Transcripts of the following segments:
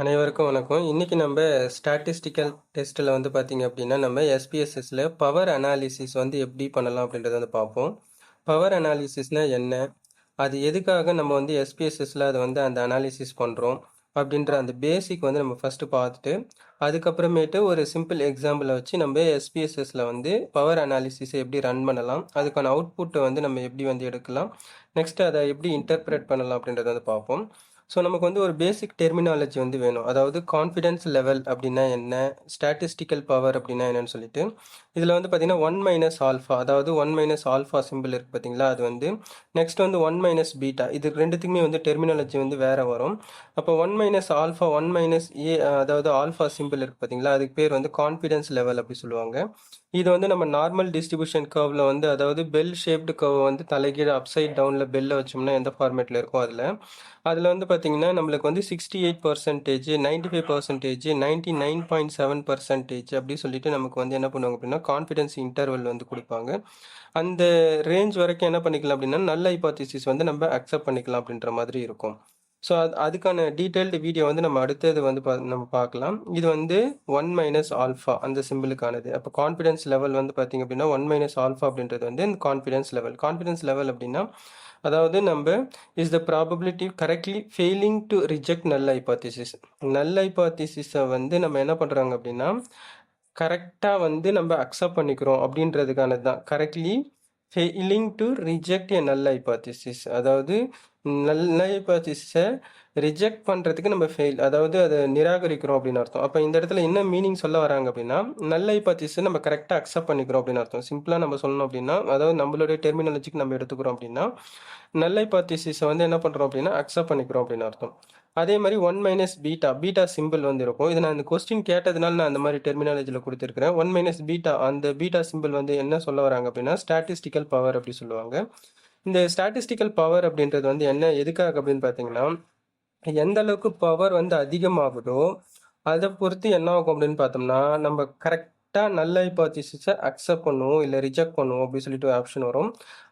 அனைவருக்கும் வணக்கம். இன்னைக்கு நம்ம ஸ்டாட்டிஸ்டிக்கல் டெஸ்ட்டில் வந்து பார்த்தீங்க அப்படின்னா நம்ம எஸ்பிஎஸ்எஸ்ல பவர் அனாலிசிஸ் வந்து எப்படி பண்ணலாம் அப்படின்றத வந்து பார்ப்போம். பவர் அனாலிசிஸ்னால் என்ன, அது எதுக்காக நம்ம வந்து எஸ்பிஎஸ்எஸ்ல அதை வந்து அந்த அனாலிசிஸ் பண்ணுறோம் அப்படின்ற அந்த பேசிக் வந்து நம்ம ஃபஸ்ட்டு பார்த்துட்டு அதுக்கப்புறமேட்டு ஒரு சிம்பிள் எக்ஸாம்பிளை வச்சு நம்ம எஸ்பிஎஸ்எஸ்ல வந்து பவர் அனாலிசிஸை எப்படி ரன் பண்ணலாம், அதுக்கான அவுட்புட்டை வந்து நம்ம எப்படி வந்து எடுக்கலாம், நெக்ஸ்ட் அதை எப்படி இன்டர்பிரேட் பண்ணலாம் அப்படின்றத வந்து பார்ப்போம். ஸோ நமக்கு வந்து ஒரு பேசிக் டெர்மினாலஜி வந்து வேணும். அதாவது கான்ஃபிடன்ஸ் லெவல் அப்படின்னா என்ன, ஸ்டாட்டிஸ்டிக்கல் பவர் அப்படின்னா என்னன்னு சொல்லிட்டு இதில் வந்து பார்த்தீங்கன்னா 1 மைனஸ் ஆல்ஃபா, அதாவது 1 மைனஸ் ஆல்ஃபா சிம்பிள் இருக்குது பார்த்தீங்களா, அது வந்து நெக்ஸ்ட் வந்து 1 மைனஸ் பீட்டா, இது ரெண்டுத்துக்குமே வந்து டெர்மினாலஜி வந்து வேறு வரும். அப்போ 1 மைனஸ் ஆல்ஃபா 1 மைனஸ் ஏ, அதாவது ஆல்ஃபா சிம்பிள் இருக்குது பார்த்தீங்களா, அதுக்கு பேர் வந்து கான்ஃபிடன்ஸ் லெவல் அப்படி சொல்லுவாங்க. இது வந்து நம்ம நார்மல் டிஸ்ட்ரிபியூஷன் கர்வில் வந்து, அதாவது பெல் ஷேப்டு கர்வ் வந்து தலைகீழ அப்சைட் டவுனில் பெல்லை வச்சோம்னா எந்த ஃபார்மேட்டில் இருக்கும் அதில் வந்து பார்த்தீங்கன்னா நம்மளுக்கு வந்து 68%, 95%, 99.7% அப்படி சொல்லிட்டு நமக்கு வந்து என்ன பண்ணுவாங்க அப்படின்னா கான்ஃபிடன்ஸ் இன்டர்வல் வந்து கொடுப்பாங்க. அந்த ரேஞ்ச் வரைக்கும் என்ன பண்ணிக்கலாம் அப்படின்னா நல்ல ஹைபோதீசிஸ் வந்து நம்ம அக்செப்ட் பண்ணிக்கலாம் அப்படின்ற மாதிரி இருக்கும். ஸோ அதுக்கான டீட்டெயில்டு வீடியோ வந்து நம்ம அடுத்தது வந்து நம்ம பார்க்கலாம். இது வந்து 1 மைனஸ் ஆல்ஃபா அந்த சிம்பிளுக்கானது. அப்போ கான்ஃபிடன்ஸ் லெவல் வந்து பார்த்தீங்க அப்படின்னா 1 மைனஸ் ஆல்ஃபா அப்படின்றது வந்து இந்த கான்ஃபிடன்ஸ் லெவல். கான்ஃபிடன்ஸ் லெவல் அப்படின்னா அதாவது நம்ம is the probability correctly failing to reject நல்ல ஹைபாத்திசிஸ். நல்ல ஹைபாத்திசிஸை வந்து நம்ம என்ன பண்ணுறாங்க அப்படின்னா கரெக்டாக வந்து நம்ம அக்செப்ட் பண்ணிக்கிறோம் அப்படின்றதுக்கானது தான் கரெக்ட்லி ஃபெயிலிங் டு ரிஜெக்ட் எ நல்ல ஹைபாத்திசிஸ். அதாவது நல்ல ஹைபாத்திசிஸை ரிஜெக்ட் பண்ணுறதுக்கு நம்ம ஃபெயில், அதாவது அதை நிராகரிக்கிறோம் அப்படின்னு அர்த்தம். அப்போ இந்த இடத்துல என்ன மீனிங் சொல்ல வராங்க அப்படின்னா நல்ல ஹைபாத்திசிஸை நம்ம கரெக்டாக அக்செப்ட் பண்ணிக்கிறோம் அப்படின்னு அர்த்தம். சிம்பிளாக நம்ம சொல்லணும் அப்படின்னா, அதாவது நம்மளுடைய டெர்மினாலஜிக்கு நம்ம எடுத்துக்கிறோம் அப்படின்னா நல்ல ஹைபாத்திசிஸை வந்து என்ன பண்ணுறோம் அப்படின்னா அக்செப்ட் பண்ணிக்கிறோம் அப்படின்னு அர்த்தம். அதே மாதிரி 1 மைனஸ் பீட்டா, பீட்டா சிம்பிள் வந்து இருக்கும். இது நான் இந்த கொஸ்டின் கேட்டதுனால நான் அந்த மாதிரி டெர்மினாலஜியில் கொடுத்துருக்கிறேன். 1 மைனஸ் பீட்டா, அந்த பீட்டா சிம்பிள் வந்து என்ன சொல்ல வராங்க அப்படின்னா ஸ்டாட்டிஸ்டிக்கல் பவர் அப்படி சொல்லுவாங்க. இந்த ஸ்டாட்டிஸ்டிக்கல் பவர் அப்படின்றது வந்து என்ன, எதுக்காக அப்படின்னு பார்த்தீங்கன்னா எந்த அளவுக்கு பவர் வந்து அதிகமாகுதோ அதை பொறுத்து என்ன ஆகும் அப்படின்னு பார்த்தோம்னா நம்ம கரெக்டாக நல்ல ஹைபாத்திசிஸை அக்செப்ட் பண்ணுவோம் இல்லை ரிஜெக்ட் பண்ணுவோம் அப்படின்னு சொல்லிட்டு ஒரு ஆப்ஷன் வரும்.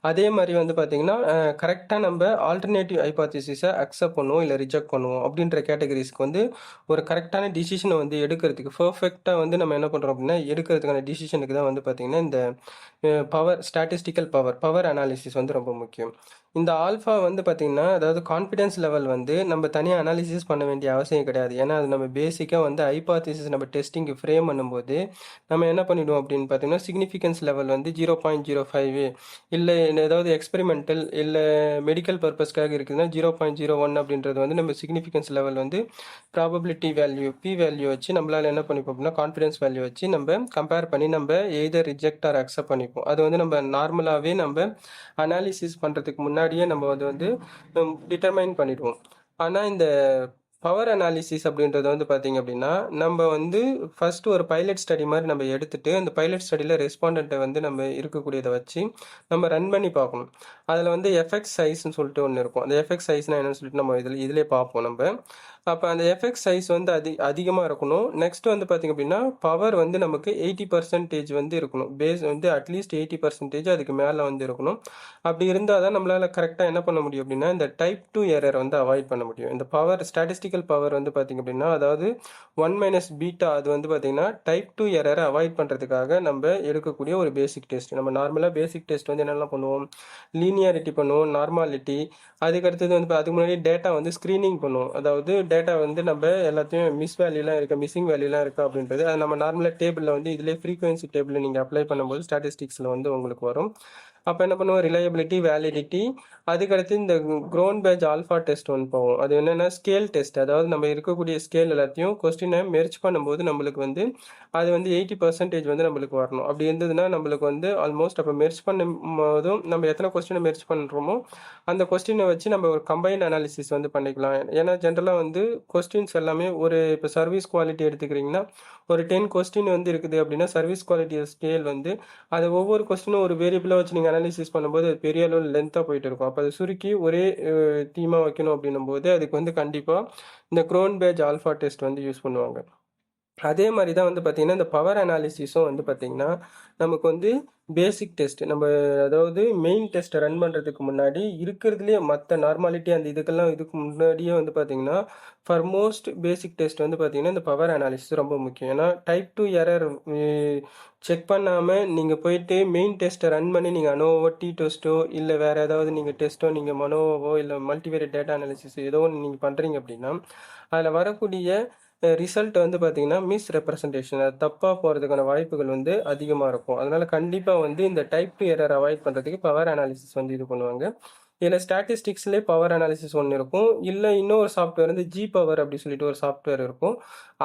அதே மாதிரி வந்து பார்த்தீங்கன்னா கரெக்டாக நம்ம ஆல்டர்னேட்டிவ் ஹைபாத்திசிஸை அக்செப்ட் பண்ணுவோம் இல்லை ரிஜெக்ட் பண்ணுவோம் அப்படின்ற கேட்டகரிஸ்க்கு வந்து ஒரு கரெக்டான டிசிஷனை வந்து எடுக்கிறதுக்கு பர்ஃபெக்டாக வந்து நம்ம என்ன பண்ணுறோம் அப்படின்னா எடுக்கிறதுக்கான டிசிஷனுக்கு தான் வந்து பார்த்தீங்கன்னா இந்த பவர், ஸ்டாட்டிஸ்டிக்கல் பவர் அனாலிசிஸ் வந்து ரொம்ப முக்கியம். இந்த ஆல்ஃபா வந்து பார்த்தீங்கன்னா அதாவது கான்ஃபிடன்ஸ் லெவல் வந்து நம்ம தனியாக அனாலிசிஸ் பண்ண வேண்டிய அவசியம் கிடையாது. ஏன்னா அது நம்ம பேசிக்காக வந்து ஹைபாத்திசிஸ் நம்ம டெஸ்டிங்கு ஃப்ரேம் பண்ணும்போது நம்ம என்ன பண்ணிவிடுவோம் அப்படின்னு பார்த்தீங்கன்னா சிக்னிஃபிகன்ஸ் லெவல் வந்து 0.05, இல்லை ஏதாவது எக்ஸ்பெரிமெண்டல் இல்லை மெடிக்கல் பர்பஸ்க்காக இருக்குதுன்னா 0.01 அப்படின்றது வந்து நம்ம சிக்னிஃபிகன்ஸ் லெவல் வந்து ப்ராபபிலிட்டி வேல்யூ பி வேல்யூ வச்சு நம்மளால் என்ன பண்ணிப்போம் அப்படின்னா கான்ஃபிடன்ஸ் வேல்யூ வச்சு நம்ம கம்பேர் பண்ணி நம்ம எய்தர் ரிஜெக்ட் ஆர் அக்செப்ட் பண்ணிப்போம். அது வந்து நம்ம நார்மலாகவே நம்ம அனாலிசிஸ் பண்ணுறதுக்கு முன்னாடியே நம்ம அது வந்து டிட்டர்மைன் பண்ணிடுவோம். ஆனால் இந்த பவர் அனாலிசிஸ் அப்படின்றது வந்து பார்த்தீங்க அப்படின்னா நம்ம வந்து ஃபஸ்ட்டு ஒரு பைலட் ஸ்டடி மாதிரி நம்ம எடுத்துகிட்டு அந்த பைலட் ஸ்டடியில் ரெஸ்பாண்டண்ட்டை வந்து நம்ம இருக்கக்கூடியதை வச்சு நம்ம ரன் பண்ணி பார்க்கணும். அதில் வந்து எஃபெக்ட் சைஸ்ன்னு சொல்லிட்டு ஒன்று இருக்கும். அந்த எஃபெக்ட் சைஸ்னால் என்னன்னு சொல்லிட்டு நம்ம இதிலே பார்ப்போம் நம்ம. அப்போ அந்த எஃபெக்ட் சைஸ் வந்து அதிகமாக இருக்கணும். நெக்ஸ்ட் வந்து பார்த்திங்க அப்படின்னா பவர் வந்து நமக்கு 80% வந்து இருக்கணும். பேஸ் வந்து அட்லீஸ்ட் 80% அதுக்கு மேலே வந்து இருக்கணும். அப்படி இருந்தால் தான் நம்மளால் கரெக்டாக என்ன பண்ண முடியும் அப்படின்னா இந்த டைப் 2 எரர் வந்து அவாய்ட் பண்ண முடியும். இந்த பவர் ஸ்டாட்டிஸ்டிக்கல் பவர் வந்து பார்த்திங்க அப்படின்னா அதாவது 1 மைனஸ் பீட்டா, அது வந்து பார்த்திங்கன்னா டைப் 2 எரரை அவாய்ட் பண்ணுறதுக்காக நம்ம எடுக்கக்கூடிய ஒரு பேசிக் டெஸ்ட். நம்ம நார்மலாக பேசிக் டெஸ்ட் வந்து என்னெல்லாம் பண்ணுவோம், லீனியாரிட்டி பண்ணுவோம், நார்மாலிட்டி, அதுக்கடுத்தது வந்து அதுக்கு முன்னாடி டேட்டா வந்து ஸ்க்ரீனிங் பண்ணுவோம். அதாவது டேட்டா வந்து நம்ம எல்லாத்தையும் மிஸ்ஸிங் வேல்யூலாம் இருக்கா அப்படின்றது அது நம்ம நார்மலாக டேபிளில் வந்து இதிலே ஃப்ரீக்வன்சி டேபிளில் நீங்கள் அப்ளை பண்ணும்போது ஸ்டாட்டிஸ்டிக்ஸில் வந்து உங்களுக்கு வரும். அப்போ என்ன பண்ணுவோம், ரிலையபிலிட்டி, வேலிடிட்டி, அதுக்கடுத்து இந்த க்ரோன் பேட்ச் ஆல்ஃபா டெஸ்ட் ஒன்று போவோம். அது என்னென்னா ஸ்கேல் டெஸ்ட். அதாவது நம்ம இருக்கக்கூடிய ஸ்கேல் எல்லாத்தையும் கொஸ்டினை மெர்ச் பண்ணும்போது நம்மளுக்கு வந்து அது வந்து 80% வந்து நம்மளுக்கு வரணும். அப்படி இருந்ததுன்னா நம்மளுக்கு வந்து ஆல்மோஸ்ட் அப்போ மெர்ச் பண்ணும் போதும் நம்ம எத்தனை கொஸ்டினை மெர்ச் பண்ணுறோமோ அந்த கொஸ்டினை வச்சு நம்ம ஒரு கம்பைன்ட் அனாலிசிஸ் வந்து பண்ணிக்கலாம். ஏன்னா ஜென்ரலாக வந்து கொஸ்டின்ஸ் எல்லாமே ஒரு இப்போ சர்வீஸ் குவாலிட்டி எடுத்துக்கிறீங்கன்னா ஒரு 10 கொஸ்டின் வந்து இருக்குது அப்படின்னா சர்வீஸ் குவாலிட்டி ஸ்கேல் வந்து அது ஒவ்வொரு கொஸ்டினும் ஒரு வேரியபிளாக வச்சு நீங்கள் அனாலிசிஸ் பண்ணும்போது அது பெரிய அளவில் லென்த்தாக போயிட்டு இருக்கும். அப்போ அது சுருக்கி ஒரே தீமாக வைக்கணும் அப்படின்னும் போது அதுக்கு வந்து கண்டிப்பாக இந்த க்ரோன் பேட்ச் ஆல்ஃபா டெஸ்ட் வந்து யூஸ் பண்ணுவாங்க. அதே மாதிரி தான் வந்து பார்த்தீங்கன்னா இந்த பவர் அனாலிசிஸும் வந்து பார்த்தீங்கன்னா நமக்கு வந்து பேசிக் டெஸ்ட் நம்ம அதாவது மெயின் டெஸ்ட்டை ரன் பண்ணுறதுக்கு முன்னாடி இருக்கிறதுலே மற்ற நார்மாலிட்டி அந்த இதுக்கெல்லாம் இதுக்கு முன்னாடியே வந்து பார்த்தீங்கன்னா ஃபார் மோஸ்ட் பேசிக் டெஸ்ட் வந்து பார்த்தீங்கன்னா இந்த பவர் அனாலிசிஸ் ரொம்ப முக்கியம். ஏன்னா டைப் 2 எரர் செக் பண்ணாமல் நீங்கள் போயிட்டு மெயின் டெஸ்ட்டை ரன் பண்ணி நீங்கள் அனோவோ டி டெஸ்ட்டோ இல்லை வேறு ஏதாவது நீங்கள் டெஸ்ட்டோ நீங்கள் மனோவோ இல்லை மல்டிவேரியட் டேட்டா அனாலிசிஸ் ஏதோ ஒன்று நீங்கள் பண்ணுறீங்க அப்படின்னா அதில் வரக்கூடிய ரிசல்ட் வந்து பார்த்தீங்கன்னா மிஸ் ரெப்ரசன்டேஷன், அது தப்பாக போகிறதுக்கான வாய்ப்புகள் வந்து அதிகமாக இருக்கும். அதனால் கண்டிப்பாக வந்து இந்த டைப் 2 எரர் அவாய்ட் பண்ணுறதுக்கு பவர் அனாலிசிஸ் வந்து இது பண்ணுவாங்க. இதில் ஸ்டாட்டிஸ்டிக்ஸ்லேயே பவர் அனாலிசிஸ் ஒன்று இருக்கும். இல்லை இன்னொரு சாஃப்ட்வேர் வந்து ஜி பவர் அப்படி சொல்லிட்டு ஒரு சாஃப்ட்வேர் இருக்கும்.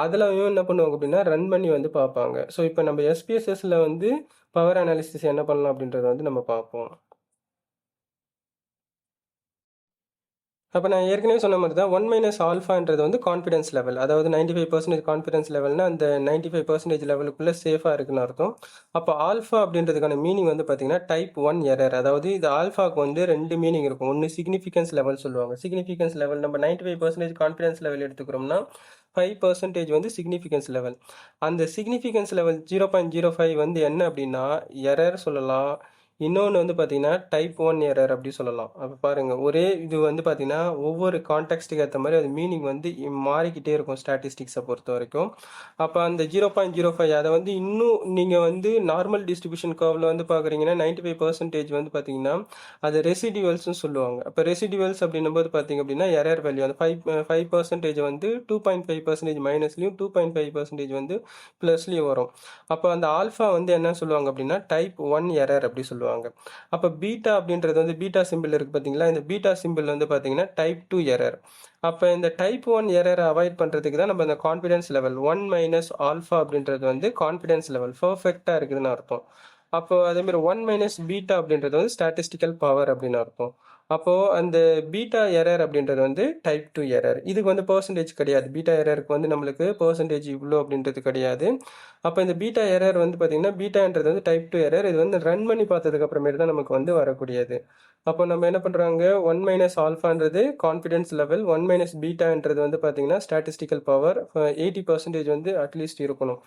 அதுலயும் என்ன பண்ணுவாங்க அப்படின்னா ரன் பண்ணி வந்து பார்ப்பாங்க. ஸோ இப்போ நம்ம எஸ்பிஎஸ்எஸ்ல வந்து பவர் அனாலிசிஸ் என்ன பண்ணலாம் அப்படின்றத வந்து நம்ம பார்ப்போம். அப்போ நான் ஏற்கனவே சொன்ன மாதிரி தான் 1 மைனஸ் ஆல்ஃபான்றது வந்து கான்ஃபிடன்ஸ் லெவல், அதாவது 95% கான்ஃபிடன்ஸ் லெவல்னா அந்த 95% லெவலுக்குள்ளே சேஃபாக இருக்குன்னு அர்த்தம். அப்போ ஆல்ஃபா அப்படின்றதுக்கான மீனிங் வந்து பார்த்தீங்கன்னா டைப் 1 எரர். அதாவது இது ஆல்ஃபாக்கு வந்து ரெண்டு மீனிங் இருக்கும். ஒன்று சிக்னிஃபிகன்ஸ் லெவல் சொல்லுவாங்க. சிக்னிஃபிகன்ஸ் லெவல் நம்ம 95% கான்ஃபிடன்ஸ் லெவல் எடுத்துக்கிறோம்னா 5% வந்து சிக்னிஃபிகன்ஸ் லெவல். அந்த சிக்னிஃபிகன்ஸ் லெவல் 0.05 வந்து என்ன அப்படின்னா எரர் சொல்லலாம். இன்னொன்று வந்து பார்த்தீங்கன்னா டைப் 1 எரர் அப்படி சொல்லலாம். அப்போ பாருங்கள், ஒரே இது வந்து பார்த்தீங்கன்னா ஒவ்வொரு கான்டெக்ஸ்ட்டுக்கு ஏற்ற மாதிரி அது மீனிங் வந்து மாறிக்கிட்டே இருக்கும் ஸ்டாட்டிஸ்டிக்ஸை பொறுத்த வரைக்கும். அப்போ அந்த 0.05 அதை வந்து இன்னும் நீங்கள் வந்து நார்மல் டிஸ்ட்ரிபியூஷன் கர்வில் வந்து பார்க்குறீங்கன்னா 95% வந்து பார்த்தீங்கன்னா அது ரெசிடியூவல்ஸ்னு சொல்லுவாங்க. அப்போ ரெசிடியூவல்ஸ் அப்படின்னும் போது பார்த்தீங்க அப்படின்னா எரர் வேல்யூ அந்த 5% வந்து 2.5% மைனஸ்லையும் 2.5% வந்து ப்ளஸ்லையும் வரும். அப்போ அந்த ஆல்ஃபா வந்து என்ன சொல்லுவாங்க அப்படின்னா டைப் 1 எரர் அப்படி சொல்லுவாங்க. அப்போ பீட்டா அப்படின்றது வந்து பீட்டா சிம்பிள் இருக்குது பார்த்தீங்களா, இந்த பீட்டா சிம்பிள் வந்து பார்த்தீங்கன்னா டைப் 2 எரர். அப்போ இந்த டைப் 1 எரரை அவாய்ட் பண்ணுறதுக்கு தான் நம்ம இந்த கான்ஃபிடன்ஸ் லெவல் 1 மைனஸ் ஆல்ஃபா அப்படின்றது வந்து கான்ஃபிடன்ஸ் லெவல் பர்ஃபெக்டாக இருக்குதுன்னு அர்த்தம். அப்போ அதேமாதிரி 1 மைனஸ் பீட்டா அப்படின்றது வந்து ஸ்டாட்டிஸ்டிக்கல் பவர் அப்படின்னு அர்த்தம். அப்போது அந்த பீட்டா எரர் அப்படின்றது வந்து டைப் 2 எரர். இதுக்கு வந்து பர்சன்டேஜ் கிடையாது. பீட்டா எரருக்கு வந்து நம்மளுக்கு பர்சன்டேஜ் இவ்வளோ அப்படின்றது கிடையாது. அப்போ இந்த பீட்டா எரர் வந்து பார்த்தீங்கன்னா பீட்டான்றது வந்து டைப் 2 எரர். இது வந்து ரன் பண்ணி பார்த்ததுக்கு அப்புறமேட்டு தான் நமக்கு வந்து வரக்கூடியது. அப்போ நம்ம என்ன பண்ணுறாங்க, 1 மைனஸ் ஆல்ஃபான்றது கான்ஃபிடன்ஸ் லெவல், 1 மைனஸ் பீட்டான்றது வந்து பார்த்தீங்கன்னா ஸ்டாட்டிஸ்டிக்கல் பவர் 80% வந்து அட்லீஸ்ட் இருக்கணும்.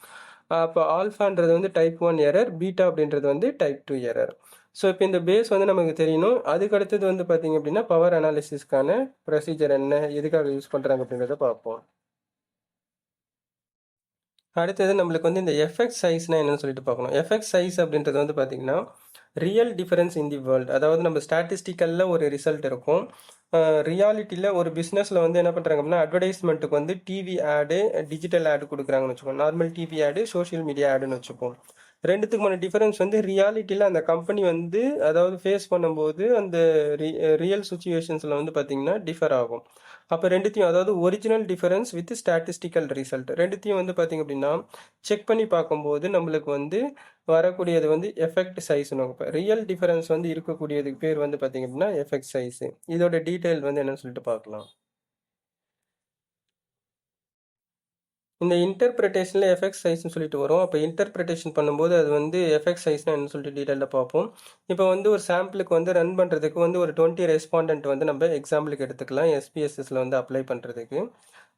அப்போ ஆல்ஃபான்றது வந்து டைப் 1 எரர், பீட்டா அப்படின்றது வந்து டைப் 2 எரர். ஸோ இப்போ இந்த பேஸ் வந்து நமக்கு தெரியணும். அதுக்கு அடுத்தது வந்து பார்த்தீங்க அப்படின்னா பவர் அனாலிசிஸ்க்கான ப்ரொசீஜர் என்ன, எதுக்காக யூஸ் பண்ணுறாங்க அப்படின்றத பார்ப்போம். அடுத்தது நம்மளுக்கு வந்து இந்த எஃபெக்ட் சைஸ்னால் என்னன்னு சொல்லிட்டு பார்க்கணும். எஃபெக்ட் சைஸ் அப்படின்றது வந்து பார்த்தீங்கன்னா real difference in the world. அதாவது நம்ம ஸ்டாட்டிஸ்டிக்கலில் ஒரு ரிசல்ட் இருக்கும், ரியாலிட்டியில் ஒரு பிஸ்னஸில் வந்து என்ன பண்ணுறாங்க அப்படின்னா அட்வர்டைஸ்மெண்ட்டுக்கு வந்து டிவி ஆடு, டிஜிட்டல் ஆடு கொடுக்குறாங்கன்னு வச்சுக்கோங்க. நார்மல் டிவி ஆடு, சோஷியல் மீடியா ஆடுன்னு வச்சுப்போம். ரெண்டுத்துக்குமான டிஃபரன்ஸ் வந்து ரியாலிட்டியில் அந்த கம்பெனி வந்து அதாவது ஃபேஸ் பண்ணும்போது அந்த ரியல் சுச்சுவேஷன்ஸில் வந்து பார்த்திங்கன்னா டிஃபர் ஆகும். அப்போ ரெண்டுத்தையும் அதாவது original difference with statistical result ரெண்டுத்தையும் வந்து பார்த்திங்க அப்படின்னா செக் பண்ணி பார்க்கும்போது நம்மளுக்கு வந்து வரக்கூடியது வந்து எஃபெக்ட் சைஸ்னு. இப்போ ரியல் டிஃபரன்ஸ் வந்து இருக்கக்கூடியதுக்கு பேர் வந்து பார்த்திங்க அப்படின்னா எஃபெக்ட் சைஸு. இதோட டீட்டெயில் வந்து என்னன்னு சொல்லிட்டு பார்க்கலாம். இந்த இன்டர்பிரிட்டேஷனில் எஃபெக்ட் சைஸ்னு சொல்லிட்டு வரும். அப்போ இன்டர்பிரிட்டேஷன் பண்ணும்போது அது வந்து எஃபெக்ட் சைஸ்னால் என்ன சொல்லிட்டு டீட்டெயிலில் பார்ப்போம். இப்போ வந்து ஒரு சாம்பிளுக்கு வந்து ரன் பண்ணுறதுக்கு வந்து ஒரு 20 ரெஸ்பாண்டன்ட் வந்து நம்ம எக்ஸாம்பிளுக்கு எடுத்துக்கலாம் எஸ்பிஎஸ்எஸ்ல வந்து அப்ளை பண்ணுறதுக்கு.